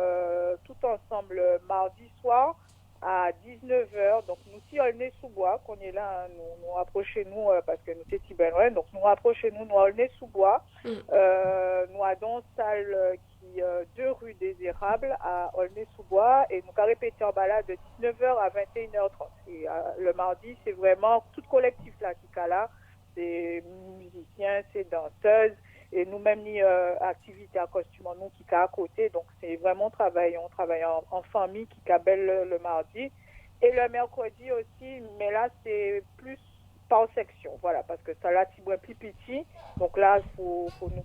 Speaker 9: tout ensemble mardi soir à 19h. Donc, nous, si on est sous bois, qu'on est là, nous rapprochez-nous parce que nous sommes si bien loin. Donc, nous rapprochez-nous, nous on est sous bois. Nous avons une salle qui 2 rue des Érables à Aulnay-sous-Bois et nous avons répété en balade de 19h à 21h30. Et le mardi, c'est vraiment tout collectif là qui est là. C'est musiciens, c'est danseuses. Et nous-mêmes, ni activité à costume, nous qui est à côté. Donc, c'est vraiment on travaille en famille qui est belle le mardi. Et le mercredi aussi, mais là, c'est plus par section. Voilà, parce que ça là, c'est plus petit. Donc là, il faut nous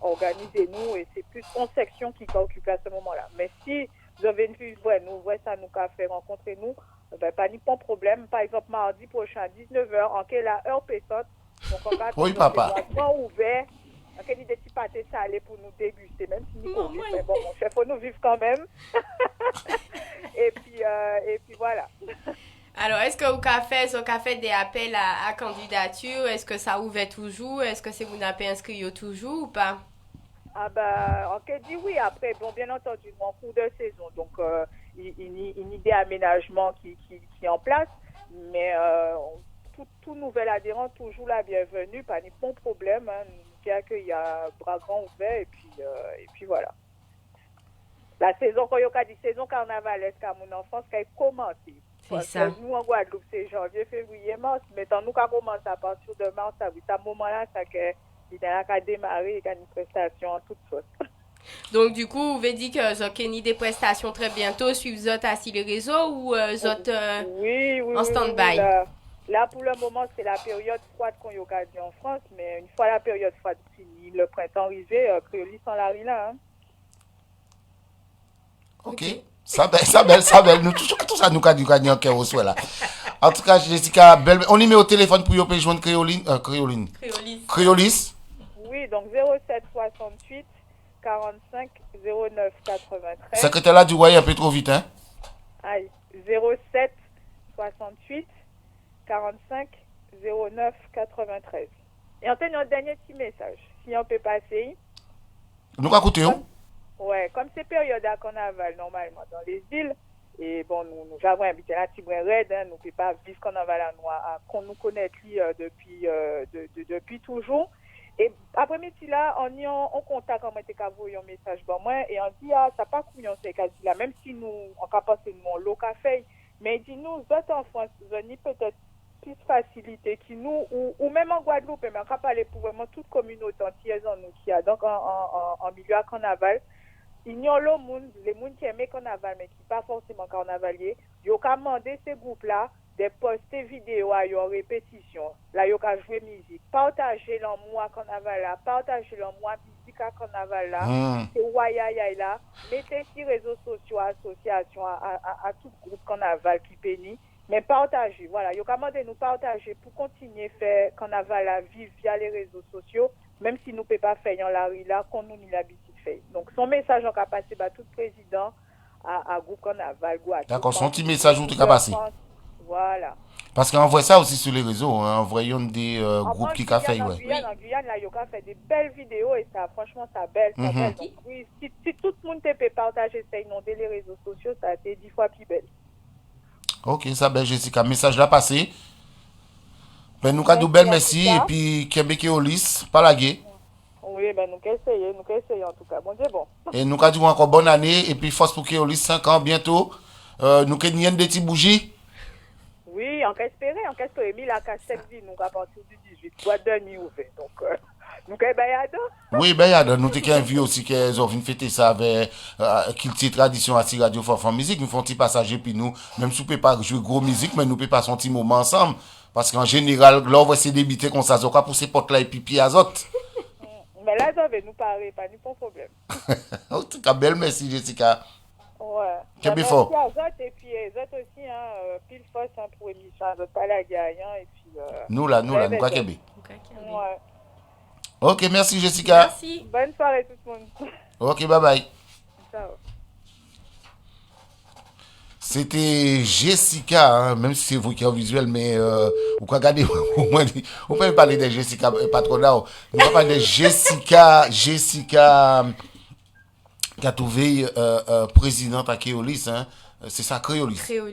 Speaker 9: organiser nous et c'est plus en section qui va occuper à ce moment-là. Mais si vous avez une vue, nous voyons ça, nous fait rencontrer nous, ben, pas de problème. Par exemple, mardi prochain à 19h, en quelle heure pétante. Donc, on va
Speaker 1: oui, papa.
Speaker 9: Ouvert. En quelle idée de pâté salé pour nous déguster, même si nous Covid, mais bon, mon chef, faut nous vivre quand même. et puis voilà.
Speaker 3: Alors, est-ce que vous avez fait des appels à candidature? Est-ce que ça ouvert toujours? Est-ce que c'est vous n'avez inscrit toujours ou pas?
Speaker 9: Ah ben, on peut dire oui. Après, bon, bien entendu, en cours de saison, donc une idée d'aménagement qui est en place, mais tout nouvel adhérent toujours la bienvenue, pas de bon problème. Hein, qu'il y a bras grands ouverts et puis voilà. La saison, quand il y a dit saison carnavalesque à mon enfance, qui a commencé.
Speaker 3: C'est ça.
Speaker 9: Nous, en Guadeloupe, c'est janvier, février, mars. Mais tant nous, quand commence à partir de mars, à ce moment-là, ça a démarré, il y a une prestation en toute sorte.
Speaker 3: Donc, du coup, vous avez dit que vous avez des prestations très bientôt. Suivez-vous assis les réseaux ou
Speaker 9: oui,
Speaker 3: en stand-by?
Speaker 9: Là, pour le moment, c'est la période froide qu'on y a dit en France, mais une fois la période froide finie, le printemps arrivé, Créolis sans la là. Hein.
Speaker 1: Ok. Ça belle. Nous, tout ça, nous, gagner en cœur au soir là. En tout cas, Jessica, belle. On y met au téléphone pour y joindre Créolis.
Speaker 9: Oui, donc 07 68 45 09 93.
Speaker 1: Secrétaire là du Royer un peu trop vite, hein?
Speaker 9: Aïe, 07 68 45 09 93. Et on a un dernier petit message. Si on peut passer.
Speaker 1: Nous écoutez.
Speaker 9: Ouais, comme c'est période à carnaval normalement dans les îles, et bon, nous avons habité la Tibrin Red, hein, nous ne pouvons pas vivre carnaval à nous, qu'on nous connaît depuis toujours. Et après-midi là, on est en contact, on était qu'à vous un message pour moi, et on dit, ça pas couillon, c'est quasi là, même si nous, on n'a pas passé mon lot café, mais dis-nous, d'autres en France, vous avez peut-être plus facilité qui nous, ou même en Guadeloupe, mais on n'a pas parlé pour vraiment toute communauté entière nous qui a, donc en milieu à carnaval. Il y a les gens qui aiment le carnaval, mais qui ne sont pas forcément carnavaliers. Ils ont demandé ces groupes-là de poster vidéo à leur répétition. Là, ils ont joué musique. Partager leur mois carnaval là, partager leur mois musique à carnaval là. C'est Wayaya là. Mettez sur les réseaux sociaux, associations, à tout groupe carnaval qui pénit. Mais partagez, voilà. Ils ont demandé de nous partager pour continuer à faire carnaval à vivre via les réseaux sociaux, même si nous ne pouvons pas faire dans la rue là, qu'on nous mis l'habitude. Donc, son message en passé par tout président à Groupe Carnaval.
Speaker 1: D'accord, son petit message où tu as passé.
Speaker 9: Voilà.
Speaker 1: Parce qu'on voit ça aussi sur les réseaux, hein, en voyant des groupes qui ont fait.
Speaker 9: En Guyane, là, il a fait des belles vidéos et ça, franchement, ça belle. Donc, oui, si tout le monde peut partager ça, inonder les réseaux sociaux, ça a été 10 fois plus belle.
Speaker 1: Ok, ça belle, Jessica. Message là passé. Ben, nous avons belle merci et puis Québec au lys, pas la guerre.
Speaker 9: Oui, ben nous essayons en tout cas. Bon Dieu, bon.
Speaker 1: Et nous avons encore bonne année et puis force pour Kéolis 5 ans bientôt. Nous avons des petites bougies.
Speaker 9: Oui, on peut espérer. Mais la cassette vie, nous à partir du 18. Boîte de nuit ouverte. Donc, nous avons bayado.
Speaker 1: Oui, bayado. Nous avons vu aussi qu'ils ont fêté ça avec Kilti Tradition à Radio Forfan Musique. Nous faisons un petit passage puis nous, même si nous ne pouvons pas jouer gros musique, mais nous pouvons passer un petit moment ensemble. Parce qu'en général, là, on va essayer d'éviter qu'on s'azoque pour ces potes là et pipi azote.
Speaker 9: Mais là, ça va nous parler, pas de problème.
Speaker 1: En tout cas, belle merci, Jessica.
Speaker 9: Ouais.
Speaker 1: Merci
Speaker 9: à Zot et puis Zot aussi, pile force pour émission, Zot pas la gagne, et puis
Speaker 1: Nous là, nous quoi qu'il y
Speaker 9: Ouais.
Speaker 1: Ok, merci Jessica.
Speaker 3: Merci.
Speaker 9: Bonne soirée tout le monde.
Speaker 1: Ok, bye bye.
Speaker 9: Ciao.
Speaker 1: C'était Jessica, hein, même si c'est vous qui êtes visuel, mais vous pouvez regarder, au moins, vous pouvez parler de Jessica, patronat. Vous pouvez parler de Jessica qui a trouvé présidente à Keolis, hein. C'est ça, Créolis, on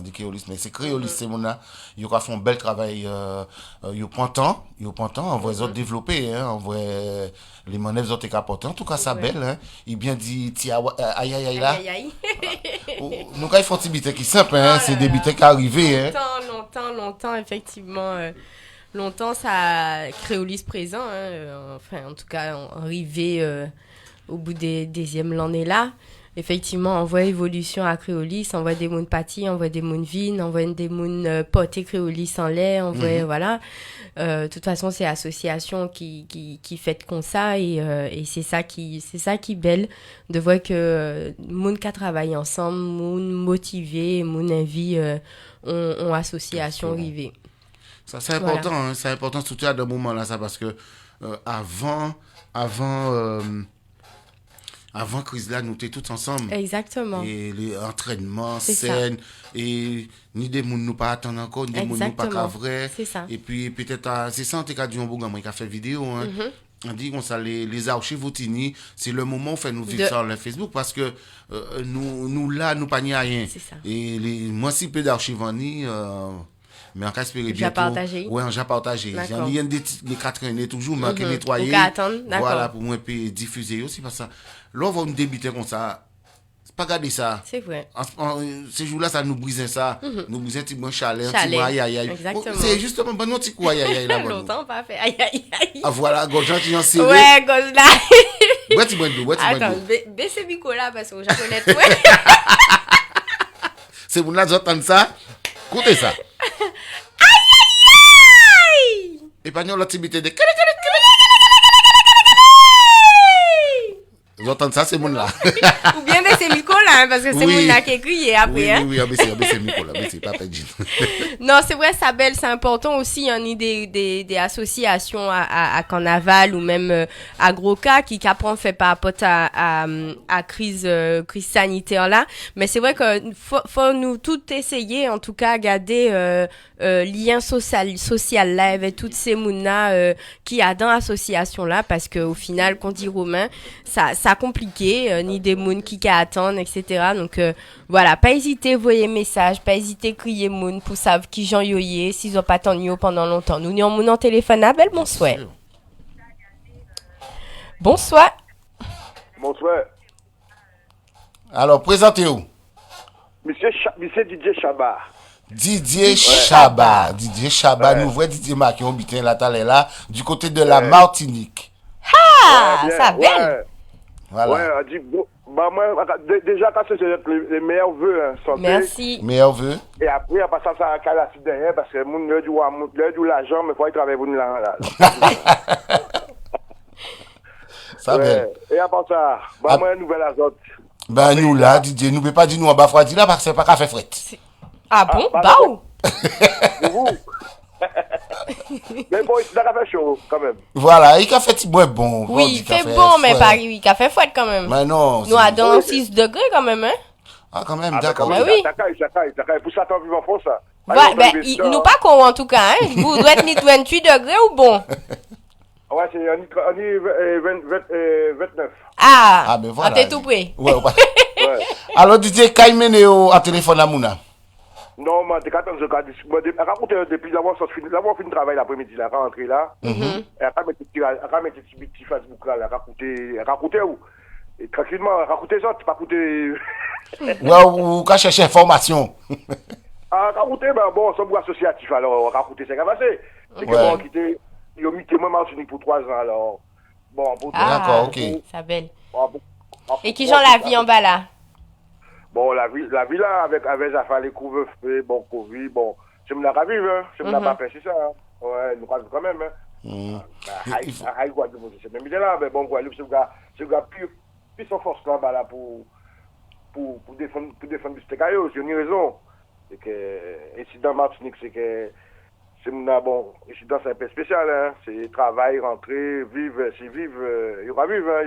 Speaker 1: dit Créolis, mais c'est Créolis, c'est mon là. Ils ont fait un bel travail, ils prennent temps, on voit les autres développer, hein, on voit les manœuvres autres capoter. En tout cas, ça belle, hein. Il bien dit, aïe aïe là. Nous, quand ils font des bites qui simple, hein, c'est des bites qui arrivent, hein.
Speaker 3: Longtemps, effectivement. Longtemps, ça Créolis présent, hein, enfin, en tout cas, arrivé au bout des deuxième l'année là. Effectivement, on voit évolution à Créolis, on voit des mouns pâtis, on voit des mouns vines, on voit des mouns potés Créolis en lait, on voit, voilà. De toute façon, c'est l'association qui fait comme ça et c'est ça qui est belle de voir que moun qui travaillent ensemble, moun motivés, moun envie, ont association rivée.
Speaker 1: Ça, c'est important, voilà. Hein, c'est important surtout à des moments là, ça, parce que avant crise là, nous étions tous ensemble.
Speaker 3: Exactement.
Speaker 1: Et les entraînements, scènes, et ni des gens nous pas attendre encore, ni des gens nous pas qu'à vrai.
Speaker 3: C'est ça.
Speaker 1: Et puis peut-être, c'est ça, on t'a dit un bon gamin qui a fait vidéo, hein. On dit qu'on ça les archives Outini, c'est le moment où on fait nous vivre sur le Facebook parce que nous là, nous pas ni rien.
Speaker 3: C'est ça.
Speaker 1: Et moi, si peu d'archives en ni, mais en cas espérer
Speaker 3: bientôt.
Speaker 1: Oui, on a partagé. Il y a des quatre années toujours, mais qui nettoyer. Voilà, pour moi, puis diffuser aussi parce que là, on va nous débiter comme ça. C'est pas garder ça.
Speaker 3: C'est vrai.
Speaker 1: Ces jours-là, ça nous brisait ça. Nous brisait un petit peu chalet, un
Speaker 3: petit peu
Speaker 1: aïe aïe aïe.
Speaker 3: Exactement.
Speaker 1: C'est justement bon petit coup aïe aïe là.
Speaker 3: Longtemps pas fait aïe aïe aïe.
Speaker 1: Ah voilà, gauche qui en serré.
Speaker 3: Ouais, gauche là.
Speaker 1: Ouais, tu bois d'eau,
Speaker 3: Attends, baissez Nicolas parce que je connais toi.
Speaker 1: C'est vous là j'entends ça. Écoutez ça. Et pas nous l'activité de vous entendez ça, c'est mon là.
Speaker 3: Ou bien c'est Nicolas, parce que c'est mon là qui écrit après.
Speaker 1: Oui, c'est Nicolas, mais c'est pas Pedjin.
Speaker 3: Non, c'est vrai, ça belle, c'est important aussi. Il y en a des associations à Carnaval ou même à Groca qui apprend fait par rapport à crise sanitaire là. Mais c'est vrai que faut nous tout essayer, en tout cas, garder lien social là avec toutes ces mounas qui a dans l'association là, parce que au final, qu'on dit Romain, ça compliqué, ni des mouns qui attendent, etc. Donc voilà, pas hésiter, voyez message, pas hésiter, crier moun pour savoir qui j'en yoyé, s'ils ont pas tant yo pendant longtemps. Nous n'y en moun en téléphone, belle bonsoir. Bonsoir.
Speaker 10: Bonsoir.
Speaker 1: Alors, présentez-vous.
Speaker 10: Monsieur Didier Chabat.
Speaker 1: Didier Chabat. Didier Chabat, nous voyons Didier Marquis, on bitin la talée là, du côté de la Martinique.
Speaker 3: Ah, ça belle.
Speaker 1: Voilà.
Speaker 10: Ouais, on dit, bah moi, déjà, quand c'est les meilleurs vœux, hein, santé.
Speaker 3: Merci.
Speaker 1: Meilleurs vœux.
Speaker 10: Et après, à part ça a calé la suite derrière, parce que le monde de l'argent, mais il faut y travailler pour nous là.
Speaker 1: Ça va.
Speaker 10: Et à part ça, bah moi, nouvelle azote.
Speaker 1: Ben nous là, Didier, nous ne pouvons pas dire nous en bas froidi là, parce que c'est pas café fret.
Speaker 3: Ah bon? Bah où?
Speaker 10: Mais bon, il a fait chaud quand même.
Speaker 1: Voilà, il a fait bon.
Speaker 3: Oui, il fait bon, mais pas il a fait froid quand même.
Speaker 1: Mais non.
Speaker 3: Nous avons 6 degrés quand même, hein?
Speaker 1: Ah, quand même, d'accord.
Speaker 3: Bah oui.
Speaker 10: Pour ça, t'en vivre en France, ça.
Speaker 3: Nous pas con en tout cas, hein? Vous devez être 28 degrés ou bon?
Speaker 10: Ouais, on est 29.
Speaker 3: Ah,
Speaker 1: ben voilà.
Speaker 3: On t'est tout prêt.
Speaker 1: Ouais. Alors, Didier, quand il mène au téléphone à Mouna?
Speaker 10: Non, mais quand on se raconte depuis d'avoir fini le travail l'après-midi, là, rentré là, elle a mis des petits Facebook là, raconter où? Et tranquillement, raconter ça, tu pas écouter.
Speaker 1: Ouais, ou qu'à chercher information.
Speaker 10: Raconter, ben bon, c'est un associatif, alors, raconter, c'est qu'à passer. C'est que bon, quitter, ils ont mis témoin Martinique pour 3 ans, alors. Bon, pour
Speaker 1: d'accord, ok.
Speaker 3: Ça belle. Et qui j'en la vie en bas là?
Speaker 10: Bon, la vie là, avec ça fait les couvre-feu, bon, Covid, bon, je me l'ai vivre, hein. Je me l'ai pas fait, c'est ça, hein. Ouais, nous croisons quand même, hein. Guadeloupe, c'est même idée là, mais bon, Guadeloupe, c'est le gars plus en force là, là, pour défendre le Caillou, c'est une raison. C'est que, incident Martinique, c'est que, c'est bon, résidence un peu spéciale, hein. C'est travail, rentrer, vivre, c'est vivre, il va vivre, hein.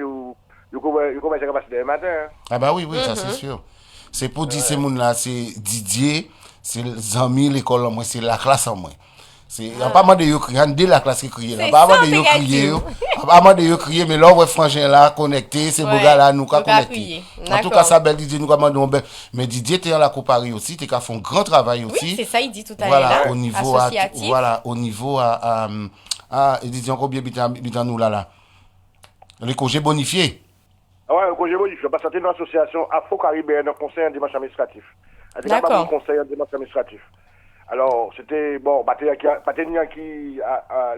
Speaker 10: Il commence à passer le matin. Hein.
Speaker 1: Ah bah oui, ça c'est sûr. C'est pour dire ces gens là, c'est Didier, c'est les amis, l'école en moins, c'est la classe en moins. C'est pas mal de crier, de la classe qui crie là. Pas mal de crier, pas mal de crier, mais là on voit frangin là connecté, c'est beau gars là nous qu'a connecté. En tout cas ça belle Didier nous commandons ben, mais Didier t'es à la Paris aussi, t'es qu'à faire un grand travail aussi.
Speaker 3: Oui, c'est ça il dit tout à l'heure.
Speaker 1: Voilà, au niveau au niveau il dit encore bien bitan nous là. Les congés bonifiés.
Speaker 10: Ah ouais, le congé bonifié, parce que c'est une association afro-caribéenne, un conseil en démarche administratif.
Speaker 3: D'accord.
Speaker 10: Un conseil en démarche administratif. Alors, c'était, bon, Paténia qui,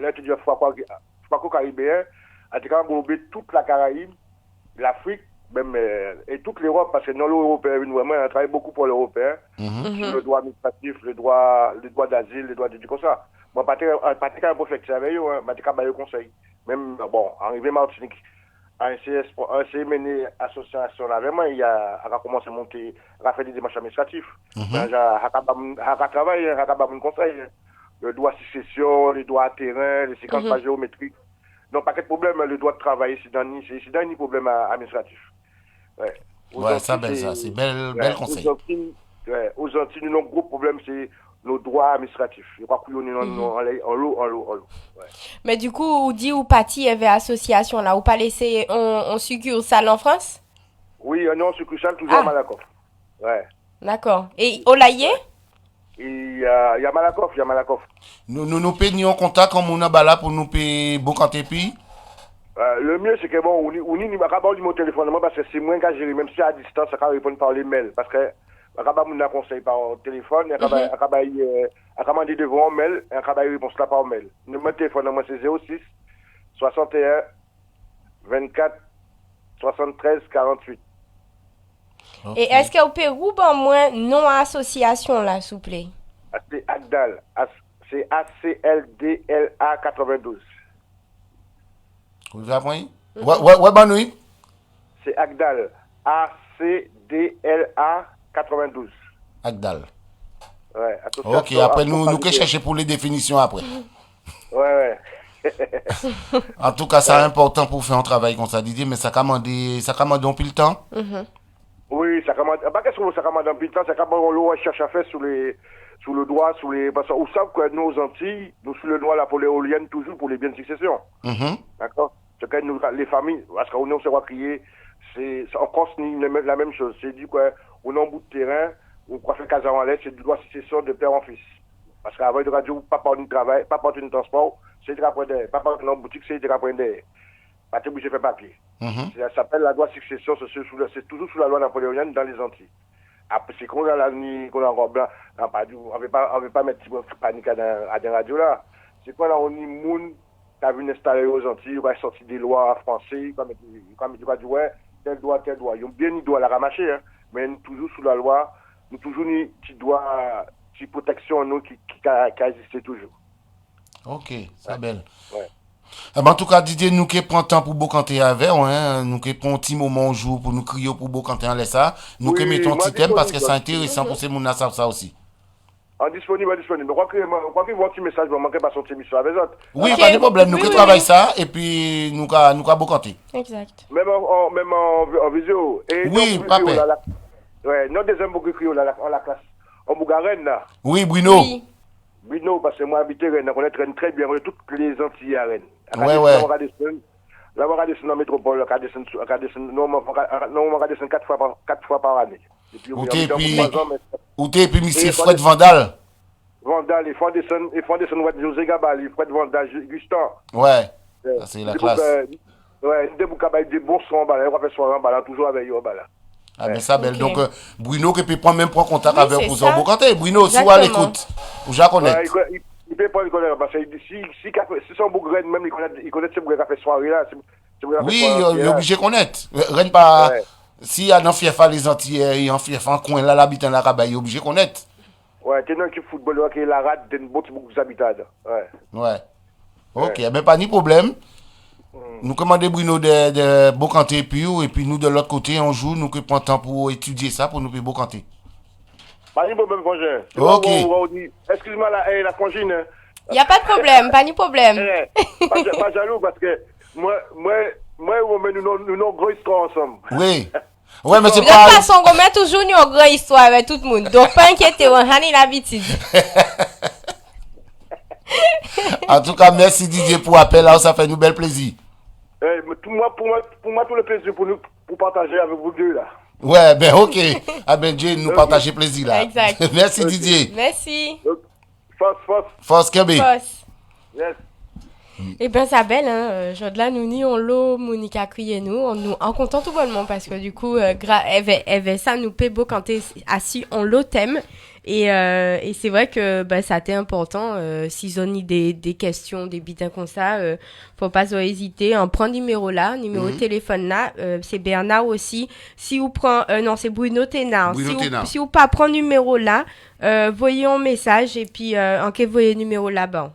Speaker 10: l'étudiant franco-caribéen, a été englobé toute la Caraïbe, l'Afrique, même, et toute l'Europe, parce que dans l'Européen, vraiment, on a travaillé beaucoup pour l'Européen, sur le droit administratif, le droit d'asile, le droit de comme ça. Bon, Paténia a un peu fait avec eux, Paténia a eu conseil. Même, bon, arrivé Martinique, un CMN association là, vraiment, il a commencé à monter, à faire des démarches administratives. Il a travaillé, il a un conseil. Le droit de succession, le droit à terrain, les séquences pas géométriques. Donc, pas de problème, le droit de travail, c'est dans ni problème administratif.
Speaker 1: Ouais, ça, c'est bel conseil.
Speaker 10: Aux Antilles, nous, notre gros problème, c'est nos droits administratifs. Je crois qu'on est en l'eau.
Speaker 3: Mais du coup, on dit ou parti il y avait association là, ou pas laissé on succursale en France?
Speaker 10: Oui, non, succursale toujours à Malakoff. Ouais.
Speaker 3: D'accord. Et au Laïé?
Speaker 10: Il y a Malakoff.
Speaker 1: Nous peignons contact comme on a là pour nous payer bon quand puis.
Speaker 10: Le mieux c'est que bon, on n'y va pas mon téléphone parce que c'est moins qu'à gérer, même si à distance, ça peut répondre par les mails parce que on a conseil par téléphone, on a commandé devant un mail, on a réponse là par mail. Numéro de téléphone, moi c'est 06 61 24 73 48.
Speaker 3: Okay. Et est-ce que au Pérou, ben moins non association là, s'il vous plaît?
Speaker 10: C'est ACDAL, c'est ACLDLA 92.
Speaker 1: Vous avez ouais, bonne nuit.
Speaker 10: C'est ACDAL, ACDLA 92.
Speaker 1: ACDAL.
Speaker 10: Ouais,
Speaker 1: ok, après nous chercher pour les définitions après.
Speaker 10: Ouais.
Speaker 1: En tout cas, c'est important pour faire un travail comme ça, Didier, mais ça commande un peu le temps.
Speaker 10: Oui, ça commande. Pas qu'est-ce que ça commande un peu de temps, ça commande on cherche à faire sous le droit, parce qu'on sait que nous aux Antilles, nous sous le droit là pour l'éolienne toujours pour les biens de succession. D'accord. C'est que nous les familles, parce qu'on ne sait pas crier, c'est en France la même chose. C'est du quoi, on a un bout de terrain, on croit faire casa en l'air, c'est du droit de succession de père en fils. Parce qu'avant de radio, pas porter de travail, pas porter de transport, c'est de rapprendre, pas porter dans une boutique, c'est de rapprendre. Pas obligé de faire papier. Ça s'appelle la loi de succession, c'est toujours sous la loi napoléonienne dans les Antilles. Après, c'est qu'on a la nuit, qu'on a encore blanc, on ne veut pas mettre panique à des radios là. C'est qu'on a un monde qui a vu installer aux Antilles, il va sortir des lois françaises, comme il va dire, ouais, tel droit. Ils ont bien, ils doivent la ramasser, hein, mais nous, toujours sous la loi, nous, toujours, qui doit, qui protection, nous, qui a existé toujours.
Speaker 1: Ok, c'est belle. Ouais. En tout cas, Didier, nous qui prenons temps pour Bocanté avec, nous qui prenons un petit moment au jour pour nous crier pour Bocanté en laisse ça, nous qui mettons un petit thème parce que c'est intéressant pour ces gens savent ça aussi.
Speaker 10: Disponible. Je crois que votre petit message va manquer pas son émission avec eux.
Speaker 1: Oui, pas de problème, nous qui travaillons ça et puis nous qui Bocanté.
Speaker 3: Exact.
Speaker 10: Même en visio.
Speaker 1: Oui, papa.
Speaker 10: Ouais, notre deuxième beaucoup crié en la classe. En Bougarenne là.
Speaker 1: Oui, Bruno.
Speaker 10: Bruno, parce que moi, habité Rennes, on est très bien, on est toutes les Antilles à Rennes.
Speaker 1: Ouais.
Speaker 10: Là, on va descendre dans la métropole, nous, on va descendre 4 fois par année.
Speaker 1: Ou t'es puis M. Fred Vandal.
Speaker 10: Il faut descendre José Gabal, Fred Vandal, Gustin.
Speaker 1: Ouais, ça c'est la classe.
Speaker 10: Ouais, des bons sons, on va faire soirée, toujours avec eux.
Speaker 1: Ah, mais ça, belle. Donc, Bruno, qui peut prendre contact avec vous en Bocanté. Bruno, si vous à l'écoute, vous la connaissez.
Speaker 10: Il peut pas le connaître, parce que si son Bougren, même, il connaît ce Bougren qui a fait soirée là.
Speaker 1: Oui, il est obligé de connaître. Rennes pas. S'il y a un fief à les Antilles, il y a un fief en coin, là, l'habitant là, il est obligé de connaître.
Speaker 10: Ouais, t'es un qui football, qui est la rade, t'es une bonne habitants.
Speaker 1: Ouais. Ok, mais pas de problème. Nous commandons Bruno de Bocanté et puis nous de l'autre côté, un jour, nous prenons temps pour étudier ça pour nous payer Bocanté.
Speaker 10: Pas de problème, frangin.
Speaker 1: Ok.
Speaker 10: Excuse-moi, la frangine,
Speaker 3: Il n'y a pas de problème, pas de problème.
Speaker 10: Pas jaloux parce que moi, nous avons une grosse histoire ensemble.
Speaker 1: Oui. Ouais, mais c'est
Speaker 3: de
Speaker 1: pas...
Speaker 3: toute façon, on met toujours une grande histoire avec tout le monde. Donc, pas inquiétez, on a l'habitude.
Speaker 1: En tout cas, merci Didier pour l'appel. Là, ça fait nous bel plaisir.
Speaker 10: Pour moi, tout le plaisir pour partager avec vous deux, là.
Speaker 1: Ouais, ben ok. Ah ben Dieu, nous partager plaisir, là.
Speaker 3: Exact.
Speaker 1: Merci Didier.
Speaker 3: Merci.
Speaker 1: Force Kébé.
Speaker 3: Force.
Speaker 10: Yes.
Speaker 3: Eh bien, ça belle, hein. Jodla, nous ni on l'eau, Monica crié nous, en content tout bonnement parce que du coup, elle ça nous paie beau quand t'es assis, on l'eau thème. Et c'est vrai que ça a été important. S'ils ont des questions, des bitins comme ça, faut pas hésiter. On prend numéro de téléphone là. C'est Bernard aussi. Si vous prenez, non, c'est Bruno Ténard. Si vous pas prendre numéro là, voyez un message et puis en que voyez numéro là-bas.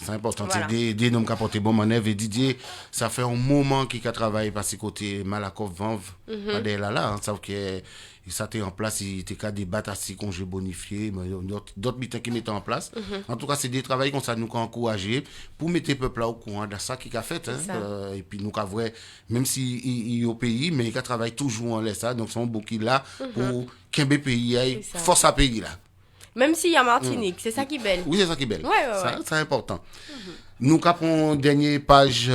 Speaker 1: C'est important, voilà. C'est des noms qui apportent bon manœuvre. Et Didier, ça fait un moment qu'il a travaillé par ce côté Malakoff, Vanve, là, ça que ça était en place, il était qu'à débattre assez congé bonifié, d'autres bitins qui mettaient en place. En tout cas, c'est des travails comme ça nous encouragé pour mettre le peuple là au courant de ça qu'il a fait. Et puis nous avons même si il est au pays, mais il a travaillé toujours en laisse ça. Donc c'est un beau qui là pour qu'un pays force à payer là.
Speaker 3: Même s'il y a Martinique, c'est ça qui est belle.
Speaker 1: Oui, c'est ça qui est belle.
Speaker 3: Ouais.
Speaker 1: C'est important. Nous avons une dernière page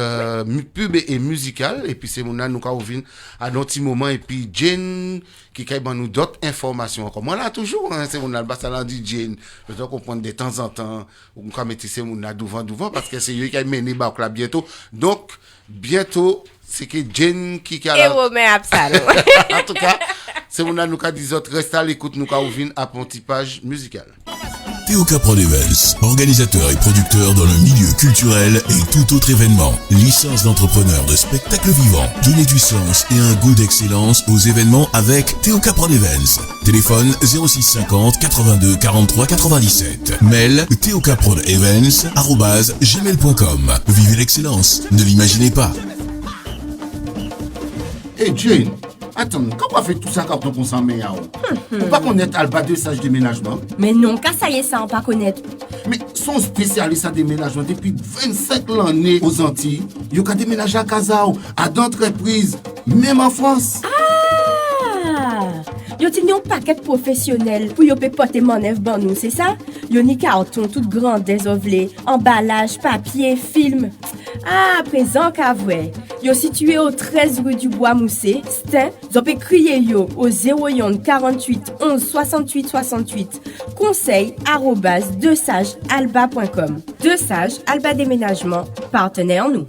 Speaker 1: pub et musicale. Et puis c'est mon nous avons vu à notre petit moment. Et puis Jane qui a nous d'autres informations. Comme moi là toujours, c'est mon albassalan dit Jane. Je dois comprendre de temps en temps. On va mettre ces mon devant parce que c'est eux qui a mené là bientôt. Donc, bientôt, c'est que Jane qui a...
Speaker 3: Et Romain Absalom.
Speaker 1: En tout cas, c'est mon nous qui dit autres. Restez à l'écoute. Nous avons vu à petit page musicale.
Speaker 11: Théoka Prodevels, organisateur et producteur dans le milieu culturel et tout autre événement. Licence d'entrepreneur de spectacle vivant. Donnez du sens et un goût d'excellence aux événements avec Théoka Prodevels. Téléphone 06 50 82 43 97. Mail theokaprodevents@gmail.com. Vivez l'excellence, ne l'imaginez pas.
Speaker 7: Hey Jane, attends, comment on fait tout ça quand on consomme un yaourt? On pas connaître Alba de sage déménagement.
Speaker 2: Mais non, qu'à ça y est, ça on pas connaître.
Speaker 7: Mais son spécialiste à déménagement depuis 25 l'année aux Antilles. Il a déménagé à Casao, à d'entreprises, même en France.
Speaker 2: Ah! Yo ti un paquet professionnel pour yo pe porter manœuvre ban nous, c'est ça? Yo ni carton toute grande désovelé, emballage, papier, film. Ah, présent qu'avoué. Yo situé au 13 rue du Bois Moussé, Stin, zo pe crier yo au 01 48 11 68 68. Conseil @2sagealba.com. 2 Sages Alba Déménagement, partenaire nous.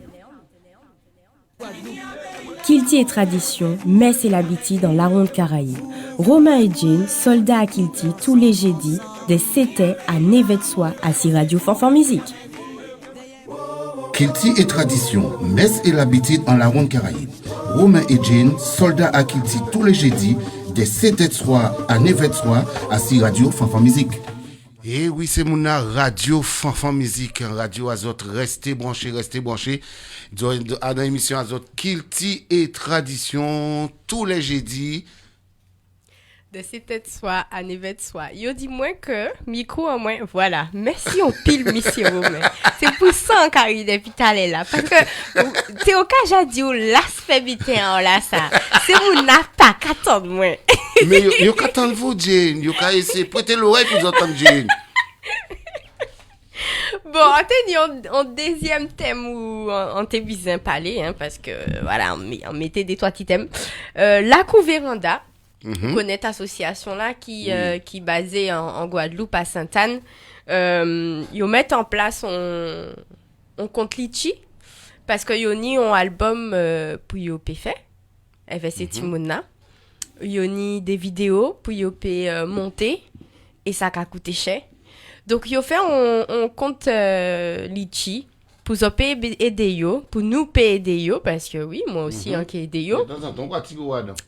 Speaker 2: Kilti et tradition, messe et l'habitude dans la ronde Caraïbe. Romain et Jane, soldats à Kilti, tous les jeudis, des 7h à Nevet-Soie, à Radio Fanfan Musique.
Speaker 7: Kilti et tradition, messe et l'habitude en la ronde Caraïbe. Romain et Jane, soldats à Kilti, tous les jeudis, des 7h à Nevet-Soie, à Radio Fanfan Musique.
Speaker 1: Et oui, c'est mon radio Fanfan Musique, radio Azote, restez branchés. Dans l'émission Azote, Kilti et tradition, tous les jeudis.
Speaker 3: De Nevet-Soie à Nevet-Soie. Yo dis moins que micro en moins. Voilà. Merci on pile monsieur Romain. C'est pour ça qu'on a eu des vitales là. Parce que Théoka j'ai dit l'aspect vitin là ça. C'est mon pas qu'attendre moi.
Speaker 1: Mais yo qu'attendre vous Jane. Yo qu'à essayer prêter l'oreille pour vous entendre Jane.
Speaker 3: Bon, on t'a dit en deuxième thème où on t'a bien parlé, hein, parce que voilà, on mettait des trois petits thèmes. La Couvéranda. Connaît association là qui basée en Guadeloupe à Sainte-Anne. Ils mettent en place on compte Litchi parce que yoni un album pour yo fait avec ces timona. Yoni des vidéos pour yo monter et ça a coûté cher. Donc yo fait on compte Litchi pour aider yo, pour nous aider yo, parce que oui, moi aussi, qui aider yo.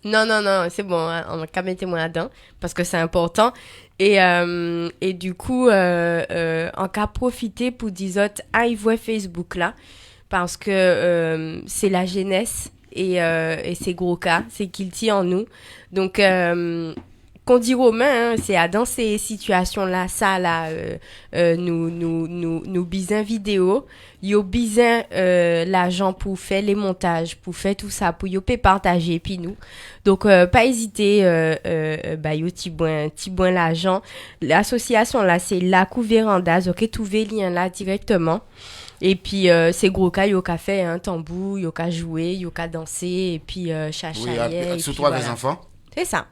Speaker 3: Non, c'est bon, hein, on va quand même mettre moi là-dedans, parce que c'est important. Et du coup, on va profiter pour dire autres, ils voient Facebook là, parce que c'est la jeunesse, et c'est gros cas, c'est Kilti en nous. Donc, qu'on dit Romain, hein, c'est dans ces situations-là, ça, là, nous bisons vidéo, yo bisons l'argent pour faire les montages, pour faire tout ça, pour yo partager, puis nous. Donc, pas hésiter, yo ti bon l'argent. L'association, là, c'est La Couveranda, ok, tout le lien là directement. Et puis, c'est gros cas, yo ka fait un tambour, yo ka jouer, yo ka danser, et puis chachailler.
Speaker 1: Oui, surtout avec les enfants.
Speaker 3: C'est ça.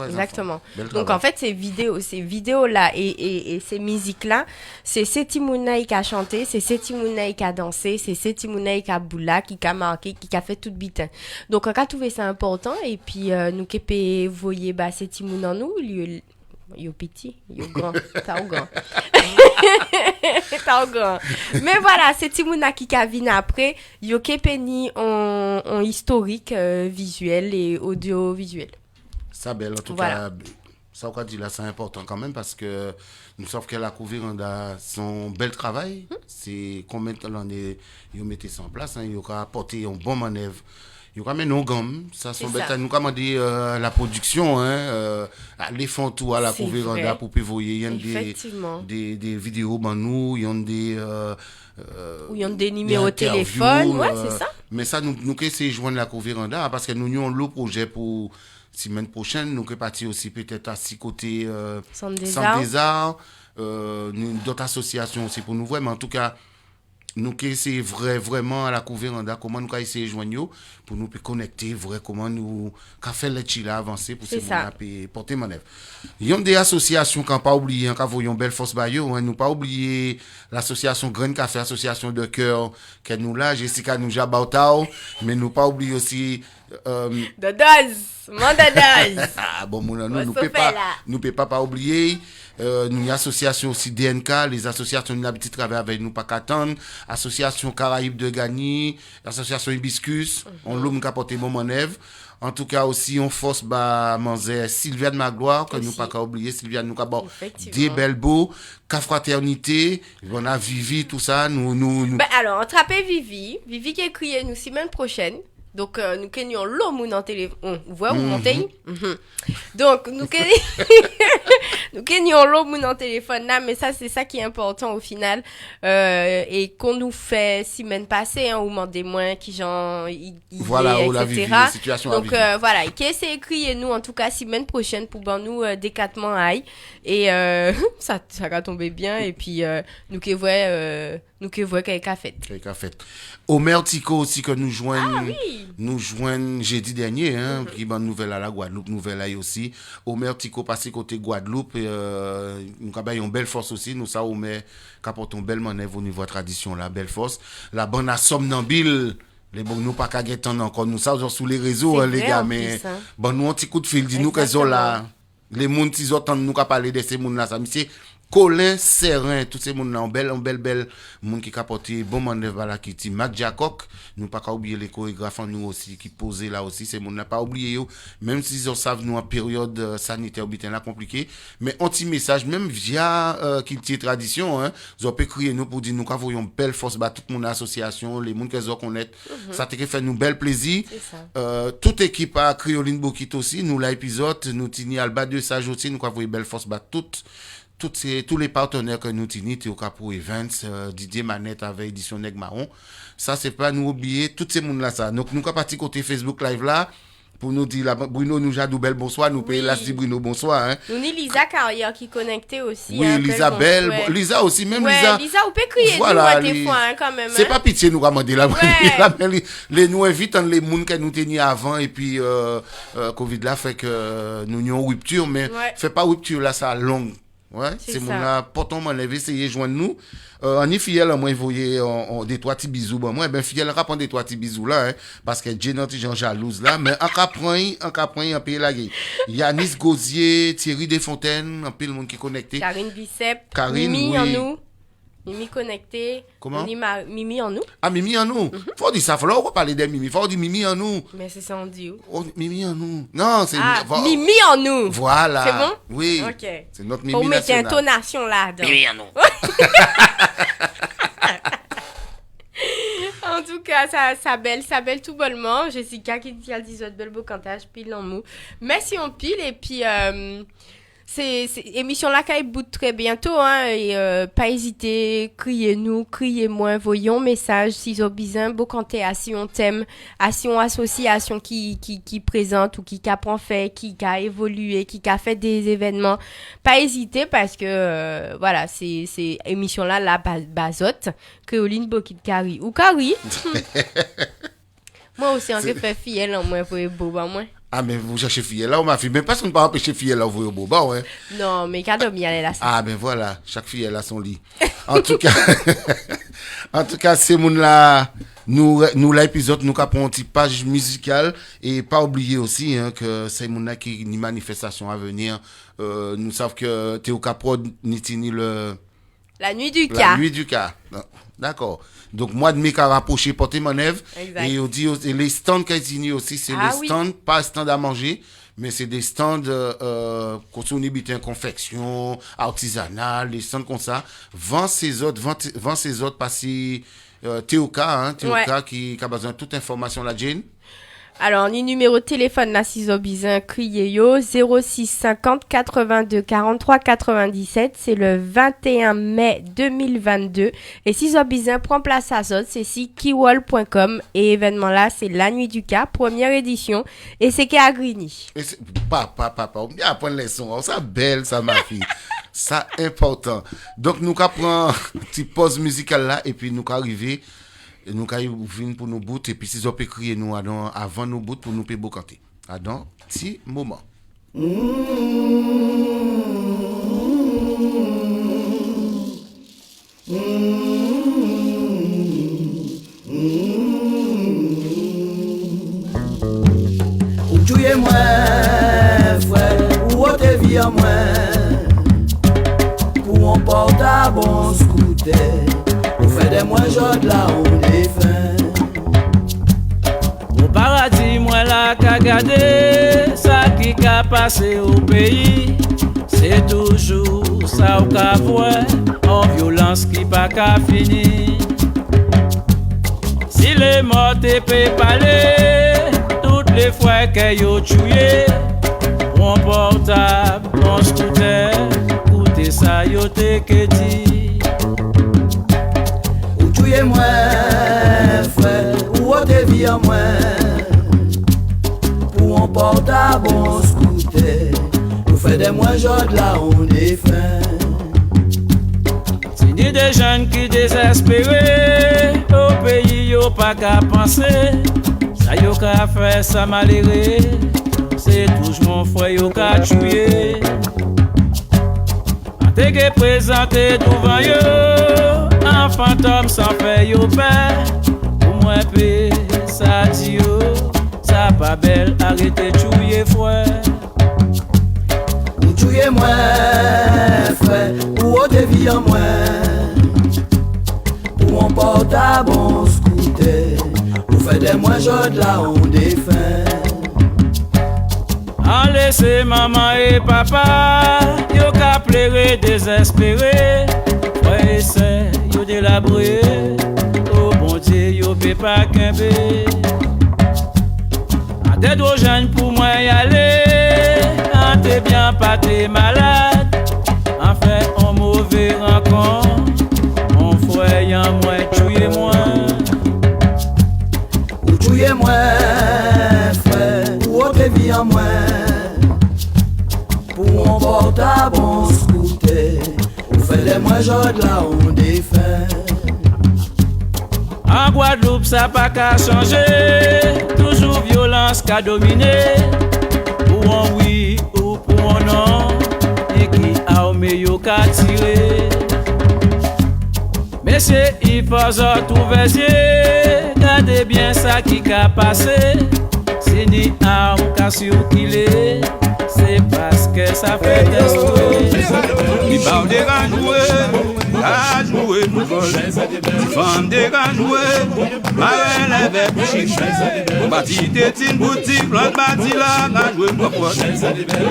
Speaker 3: Exactement. Donc, en fait, ces vidéos-là et ces musiques-là, c'est ces timounaï qui a chanté, c'est ces timounaï qui a dansé, c'est ces timounaï qui a boula, qui a marqué, qui a fait tout bitin. Donc, on a trouvé ça important, et puis, nous qui peut voyer, ces timounaï en nous, yo petit, yo grand, t'as au grand. T'as au grand. Mais voilà, c'est Timouna qui vient après, yo kepeni en historique visuel et audiovisuel.
Speaker 1: Ça belle, en tout cas, ça qu'on dit là, c'est important quand même parce que nous savons que la Couveranda, son bel travail, c'est combien de temps l'année, yo mettez ça en place, yo ka apporter un bon manœuvre. Il y a même nos gammes, ça sont bêtes. Nous commandé la production, les fonds tout à la Couveranda pour pévoyer. Il y a des vidéos, nous, il y a
Speaker 3: des numéros de téléphone, c'est ça.
Speaker 1: Mais ça, nous essayons de joindre la Couveranda parce que nous avons le projet pour semaine prochaine. Nous sommes partis aussi peut-être à 6 côtés Centre des Arts, d'autres associations aussi pour nous voir. Mais en tout cas, nous essayons vraiment à la Couveranda comment nous essayer de joindre pour nous connecter comment nous faire les chila avancer pour ces gens porter manœuvre. Il y a des associations qu'on pas oublié quand voyons belle force bayo nous pas oublier l'association Grain Café, association de cœur que nous là Jessica nous jabautao mais nous pas oublier aussi bon nous peut pas oublier nous association aussi DNK, les associations nous l'habitude de travailler avec nous pas qu'attendre, association Caraïbes de Gagny, association Hibiscus, on l'homme qui a porté mon manœuvre. En tout cas aussi on force manzer Sylviane Magloire que nous pas qu'à oublier Sylviane nous bon des belles beaux ca fraternité on a Vivi tout ça nous
Speaker 3: alors attraper Vivi qui est crié nous semaine prochaine. Donc, nous kennions l'homme dans téléphone. Vous voyez, vous montez? Donc, nous kennions l'homme dans téléphone là, mais ça, c'est ça qui est important au final. Et qu'on nous fait semaine passée, ou mandez moins qui genre,
Speaker 1: voilà, où la vie, situation.
Speaker 3: Donc, voilà. Qui essaie écrire nous, en tout cas, semaine prochaine pour nous, décatement aïe. Et, ça va tomber bien. Et puis, nous qui voyons quelqu'un fait.
Speaker 1: Omer Tico aussi que nous joignent jeudi dernier qui bonne nouvelle à la Guadeloupe, nouvelle là aussi. Omer Tico passé côté Guadeloupe nous avons une belle force aussi nous ça Omer capote une belle manœuvre au niveau tradition la belle force la bonne à somnambile les bon nous pas qu'à guetter encore nous ça sous les réseaux les gars mais bon nous un petit coup de fil dit nous que sont là les monde qui entendent nous qu'a parler de ces monde là ça monsieur Colin Serin, tous ces monde là, belle monde qui capoté bon manœuvre là qui dit Mac Jacob, nous pas oublier les chorégraphes nous aussi qui posaient là aussi ces monde n'a pas oublié même s'ils savent nous en période sanitaire bitin là compliqué mais un petit message même via Kiltier Tradition ils ont peut crier nous pour dire nous qu'a voyons belle force toute mon association les monde qu'ils ont connaître ça te fait nous bel plaisir toute équipe à Créoline Bokit aussi nous l'épisode nous Tini Alba de Sage aussi nous qu'a voyons belle force tous les partenaires que nous tenons, Théo Capou Events, Didier Manette avec Édition Nègre Marron, ça c'est pas nous oublier, tous ces monde là ça. Donc nous sommes partis côté Facebook Live là, pour nous dire, là, Bruno nous jadou belle bonsoir, nous payons là, Bruno bonsoir.
Speaker 3: Nous ni Lisa Carrière qui connectait aussi.
Speaker 1: Oui, Lisa Belle, Lisa aussi, même Lisa.
Speaker 3: Lisa, vous pouvez crier voilà, nous des fois quand même.
Speaker 1: C'est pas pitié nous demander là. Les nous invitent les monde que nous tenions avant et puis Covid là fait que nous avons rupture, mais fait pas rupture là, ça longue. Ouais, c'est mon là, pourtant mon levé essayer joindre nous. En y fiel moi voyez des trois petits bisous moi ben fiel répond des trois petits bisous là parce que Jean Jean jalouse là mais en capran en pays la gueule. Yanis Gosier, Thierry Desfontaines, un peu le monde qui est connecté.
Speaker 3: Karine Bicep, Mimi en nous. Mimi connecté.
Speaker 1: Comment?
Speaker 3: Mimi en nous.
Speaker 1: Ah, Mimi en nous. Faut dire ça, faut là, on va parler de Mimi. Faut dire Mimi en nous.
Speaker 3: Mais c'est ça, on dit où?
Speaker 1: Oh, Mimi en nous. Non, c'est...
Speaker 3: Mimi en nous.
Speaker 1: Voilà.
Speaker 3: C'est bon?
Speaker 1: Oui.
Speaker 3: Ok.
Speaker 1: C'est notre Mimi
Speaker 3: nationale. Faut mettre
Speaker 1: nationale.
Speaker 3: intonation là-dedans.
Speaker 1: Mimi en nous.
Speaker 3: En tout cas, ça belle tout bonnement. Jessica qui dit, elle dit, belle beau cantage, pile en mou. Merci, on pile, et puis, c'est émission là qui bout très bientôt, hein, et pas hésiter, criez-moi, voyons message, si vous besoin, beau canter, si on t'aime, si on association qui présente ou qui apprend fait, qui a évolué, qui a fait des événements, pas hésiter parce que voilà, c'est émission là la bazote, Créoline Bokit Kari ou Kari. Moi aussi on fait fille là, moi pour beau moi.
Speaker 1: Ah, mais vous cherchez fille là ou ma fille? Mais personne ne peut empêcher fille là, vous voyez au beau, ouais.
Speaker 3: Non, mais quand on y allait là.
Speaker 1: Ah, ben voilà, chaque fille elle a son lit. En tout cas, c'est mon là, nous l'épisode, nous capons une petite page musicale et pas oublier aussi hein, que c'est mon là qui une manifestation à venir. Nous savons que Théo Caprod nitini
Speaker 3: la nuit du cas.
Speaker 1: La nuit du cas. D'accord. Donc, moi, de mes cas rapprochés, porter mon œuvre. Et on dit, les stands qu'ils aussi, c'est les stands, pas stands à manger, mais c'est des stands, qu'on confection, artisanale, les stands comme ça. Vend ces autres, passer, Théoka, qui a besoin de toute information, la Jane.
Speaker 3: Alors, ni numéro de téléphone, là, si vous avez besoin, criez yo, 06 50 82 43 97. C'est le 21 mai 2022. Et si vous avez besoin, prends place à Zot, c'est ici, kiwall.com. Et événement là, c'est la nuit du cas, première édition. Et c'est qui à Grigny.
Speaker 1: Papa, on vient apprendre les sons. Ça belle, ça, ma fille. Ça important. Donc, nous prenons une petite pause musicale là, et puis nous arriver. Nous venons pour nous bout et puis si vous pouvez crier nous avant nous bout pour nous payer canter. Dans petit moment.
Speaker 12: Ou tuez moi frère ou te vie à moi pour un portable bon scooter. Fait des mois j'aude là on est fin.
Speaker 8: Au paradis moi là qu'a gardé ça qui a passé au pays. C'est toujours ça au qu'a voir en violence qui pas qu'à finir. Si les morts te peut parler toutes les fois que yo tué mon portable mon scooter écoutez ça yo te que dit. Tuez moi frère ou te vie à moi pour un portable bon scooter nous fait des mois j'aude là on est fin. C'est ni des jeunes qui désespérés au pays yo pas qu'à penser ça yo qu'a fait ça malheureux c'est toujours mon frère yo qu'a tué en te que présenté devant yo un fantôme sans faire yo père pour moi paix ça dit yo ça pas belle arrêtez tuer frère ou tuer moi frère ou te vie en moi pour un portable bon scooter ou fait des mois j'aude là on défend. En laisser maman et papa yo qu'a pleurer désespéré ouais c'est yo délabré oh bon Dieu yo peut pas kembe en tête aux jeunes pour moi y aller en t'es bien pas t'es malade en fait on mauvais rencontre mon frère y'en moi tuer moi ou tuer moi frère ou te vie en moi pour un portable bon scooter ou fait des mois j'aude là on défend. En Guadeloupe ça pas qu'à changer toujours violence qu'a dominé pour un oui ou pour un non et qui armé yo qu'a tiré mais c'est il faut tout versier gardez bien ça qui qu'a passé c'est ni arme qu'a surkillé c'est parce que ça fait des souhaits.
Speaker 13: Il parle de jouer, à jouer, football. Femme de grand jouer, marraine lève coucher. Bâti tétine boutique, l'autre bâti là, grand jouer popote.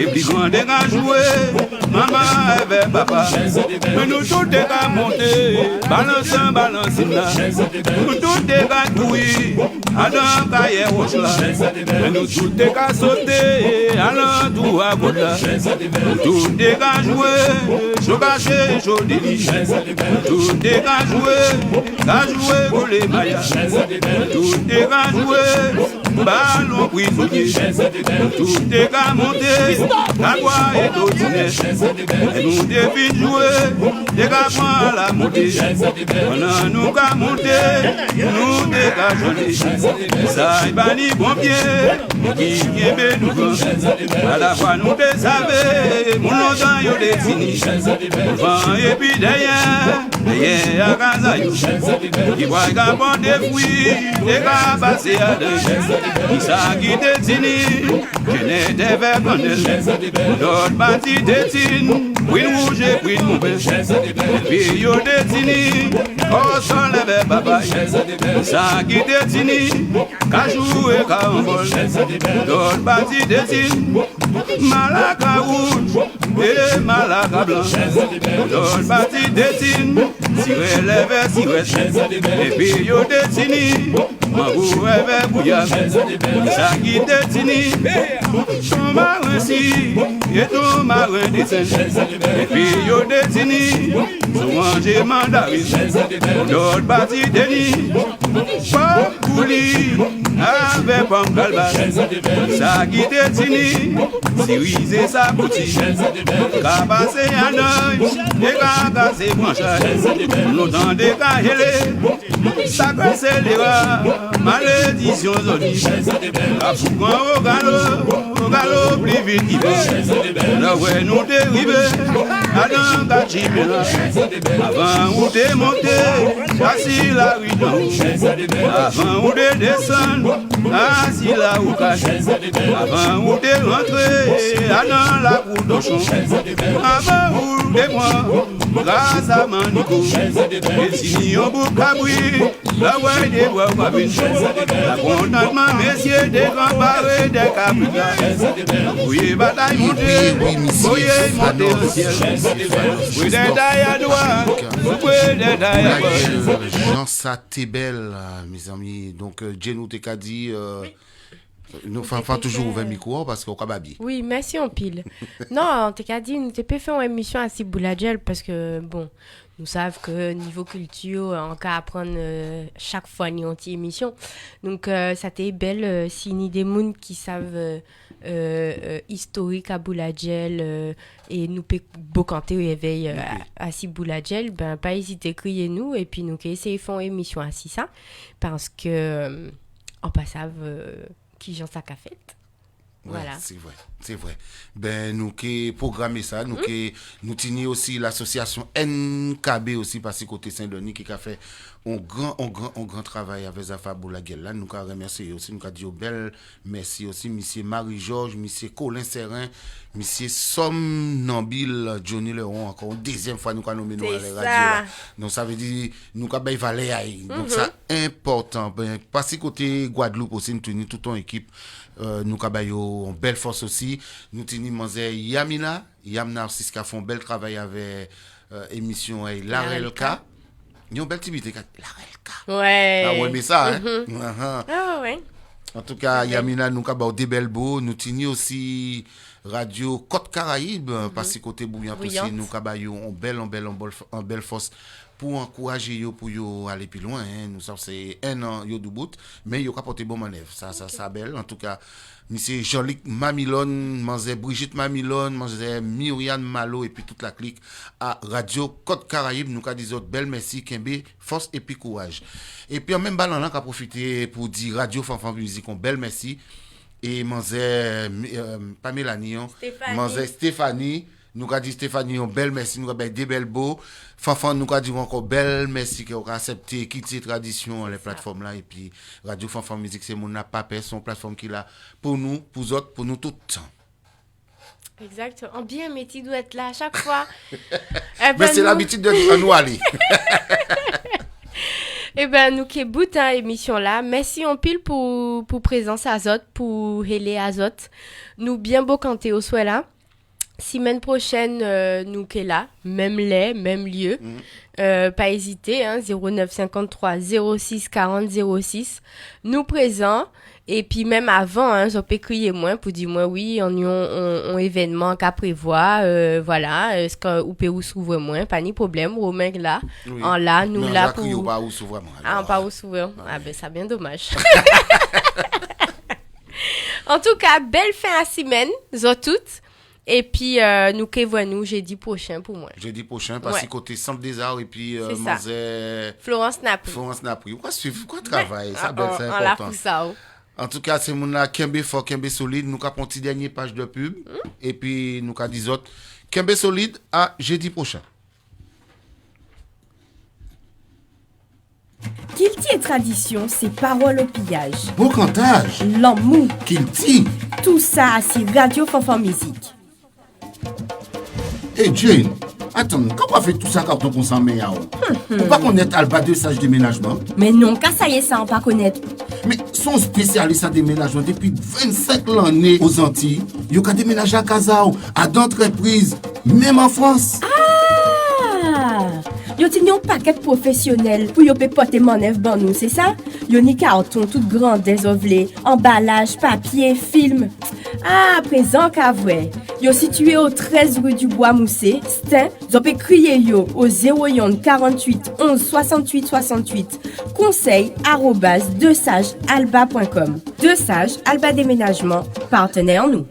Speaker 13: Et puis grand de grand jouer, maman avec papa. Mais nous tous des gars monter, balançant, là. Nous tous des gars courir, Adam Kaye Roche là. Mais nous tous des gars sauter, allant tout à côté là. Tous des gars jouer, chaud caché, chaud délit. Tous des gars jouer pour les maillas. Tous des gars jouer, ballon prisonnier. Tous des gars monter, la voix est au dîner. Et nous devons jouer, des gars prennent la montée. On nous gars monter, nous des gars jolis. Ça y va ni bon pied, qui est nous grand. À la fois nous des savés, mon longtemps yo des finis. Vent et puis derrière à Kazaïou. Qui voit qu'à bon des fruits, des gars passés à deux. Qui ça qui des finis, je n'ai des verres candelles. D'autres bâtis des tines, oui rouge et puis mon père. Puis yo des finis, oh son lève babaye. Ça qui des finis, cajou et carambole. D'autres bâtis des tines, Malaka rouge et Malaka blanc. D'autres bâtis des tines, siré lève siré. Et puis yo des tines, mabou rêve bouillard. Ça qui des tines, ton marin si et ton marin descend. Et puis yo des tines, son manger mandarine. D'autres bâtis des nids, pas couli avec pomme calbas. Ça qui des tines, siriser sa boutique. Qu'a passé un œil, et qu'a cassé branchage. Longtemps des cahélés, ça casse les rats, malédiction zoni. Qu'a foucan au galop, plus vite qu'il va. Là où nous dérivés, à dans Kachimena. Avant où t'es monté, assis la rue d'en haut. Avant où t'es descendu, assis là où cache. Avant où t'es rentré, à dans la cour d'Auchon. Avant où t'es moi, grâce à Manico. Et si on boucle à bruit, la ouais des bois babine. La contentement, messieurs, des grands barrés, des capitales. Oui, bataille montée, oui, montée au ciel. Oui, des tailles à doigts, oui, des tailles à doigts.
Speaker 1: Jean Satébel, mes amis. Donc, Jenou t'es dit. Nous faisons toujours ouvert le micro parce qu'on a bien.
Speaker 3: Oui, merci en pile. Non, on t'a dit, nous t'ai fait une émission à Ciboulagel parce que, bon, nous savons que niveau culture, on peut apprendre chaque fois une émission. Donc, ça t'est belle si ni des gens qui savent historique à Boulagel et nous peut canter au éveil à Ciboulagel, ben, pas hésiter à crier nous et puis nous essayer de faire une émission à ça parce que, on passe à qui j'en sac à fête. Voilà.
Speaker 1: Ouais, c'est vrai. Ben nous qui programmer ça, nous tenons aussi l'association NKB aussi parce que côté Saint-Denis qui a fait un grand travail avec Zafa Boulaguel là, nous remercier aussi, nous dit belle merci aussi monsieur Marie-Georges, monsieur Colin Serin, monsieur Somnambile Johnny Leron encore une deuxième fois nous nommé nous à la radio. Donc ça veut dire nous bay valer donc ça important ben parce que côté Guadeloupe aussi nous tenons toute une équipe nous avons une belle force aussi. Nous tenons Yamina aussi qui a fait un bel travail avec émission L'Arelka. Nous avons une belle activité L'Arelka.
Speaker 3: Ouais.
Speaker 1: Ah ouais, mais ça, hein?
Speaker 3: Ah ouais.
Speaker 1: En tout cas, Yamina, nous avons des belles beaux. Nous tenons aussi Radio Côte Caraïbe, parce que côté Bouillant aussi, nous avons une belle force. Pour encourager yo pour yo aller plus loin nous savons c'est un an yo du bout mais yo capoter bon manœuvre ça belle en tout cas monsieur Jean-Luc Mamilon manzé Brigitte Mamilon manzé Myriam Malo et puis toute la clique à Radio Côte Caraïbe nous ca disons belle merci Kembe force et puis courage et puis en même ballon là qu'a profiter pour dire Radio Fanfan Musique on belle merci et manzé pas Mélanie manzé Stéphanie nous avons dit Stéphanie, un bel merci, nous avons des belles beaux. Fanfan, nous avons dit encore belle merci qui ont accepté, quitter tradition les plateformes là. Et puis, Radio Fanfan Musique, c'est mon pas son plateforme qui est là pour nous, pour autres, pour nous tout le temps.
Speaker 3: Exactement. Bien, mais tu dois être là à chaque fois.
Speaker 1: Mais c'est l'habitude de nous aller.
Speaker 3: Eh ben, nous qui bout hein, émission là. Merci en pile pour présence Azot, pour Hélé Azot. Nous bien beau canter au souhait là. Semaine prochaine, nous qui là, même même lieu. Pas hésiter, hein, 09 53 06 40 06. Nous présents. Et puis même avant, hein, je peux crier moins pour dire moi oui, on événement qu'à prévoir, voilà, est-ce que ou peut ou s'ouvre moins, pas ni problème, Romain là, oui. En là, nous là pour.
Speaker 1: On pas où s'ouvre moins.
Speaker 3: Ah, on pas où s'ouvre. Ah ben ça bien dommage. En tout cas, belle fin à semaine, zo toutes. Et puis nous que nous jeudi prochain pour moi.
Speaker 1: Jeudi prochain parce que côté Centre des Arts et puis
Speaker 3: Florence Napri.
Speaker 1: Pourquoi suivre quoi travail, ça belle c'est important.
Speaker 3: On l'a pour ça.
Speaker 1: En tout cas, c'est mon là Kembe fort, Kembe solide. Nous avons une petite dernière page de pub. Et puis, nous avons dit autres. Kembe solide à jeudi prochain.
Speaker 2: Kilti et tradition, c'est parole au pillage.
Speaker 7: Beau cantage.
Speaker 2: L'amour.
Speaker 7: Kilti.
Speaker 2: Tout ça, c'est Radio Fanfan Musique.
Speaker 7: Hey Jane, attends, comment on fait tout ça quand on consomme un yaourt? Ou pas connaître Alba de sage déménagement?
Speaker 2: Mais non, qu'à ça y est, ça on pas connaître.
Speaker 7: Mais son spécialiste à déménagement depuis 25 l'année aux Antilles. Il a déménagé à Kazao, à d'entreprises, même en France.
Speaker 2: Ah! Yo tini un paquet professionnel pour yo pe porter manœuvre ban nous, c'est ça? Yo ni carton tout grand désovelé, emballage, papier, film. Ah, présent qu'avoué. Yo situé au 13 rue du Bois Moussé, Stin, zo pe crier yo au 01 48 11 68 68. Conseil @2sagealba.com. 2 Sages Alba Déménagement, partenaire nous.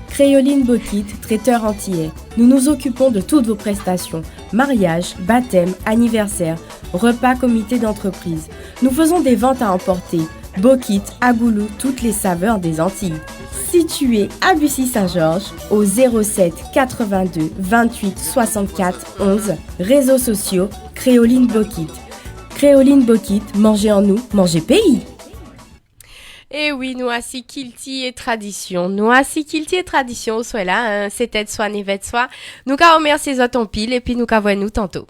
Speaker 2: Créoline Bokit, traiteur antillais. Nous nous occupons de toutes vos prestations. Mariage, baptême, anniversaire, repas, comité d'entreprise. Nous faisons des ventes à emporter. Bokit, Agoulou, toutes les saveurs des Antilles. Situé à Bussy-Saint-Georges, au 07 82 28 64 11. Réseaux sociaux, Créoline Bokit. Créoline Bokit, mangez en nous, mangez pays.
Speaker 3: Et oui, nous assis Kilti et tradition. Nous assis Kilti et tradition, soit là, hein, c'était soit nevet soit. Nous qu'à remercier les autres en pile et puis nous qu'à voir nous tantôt.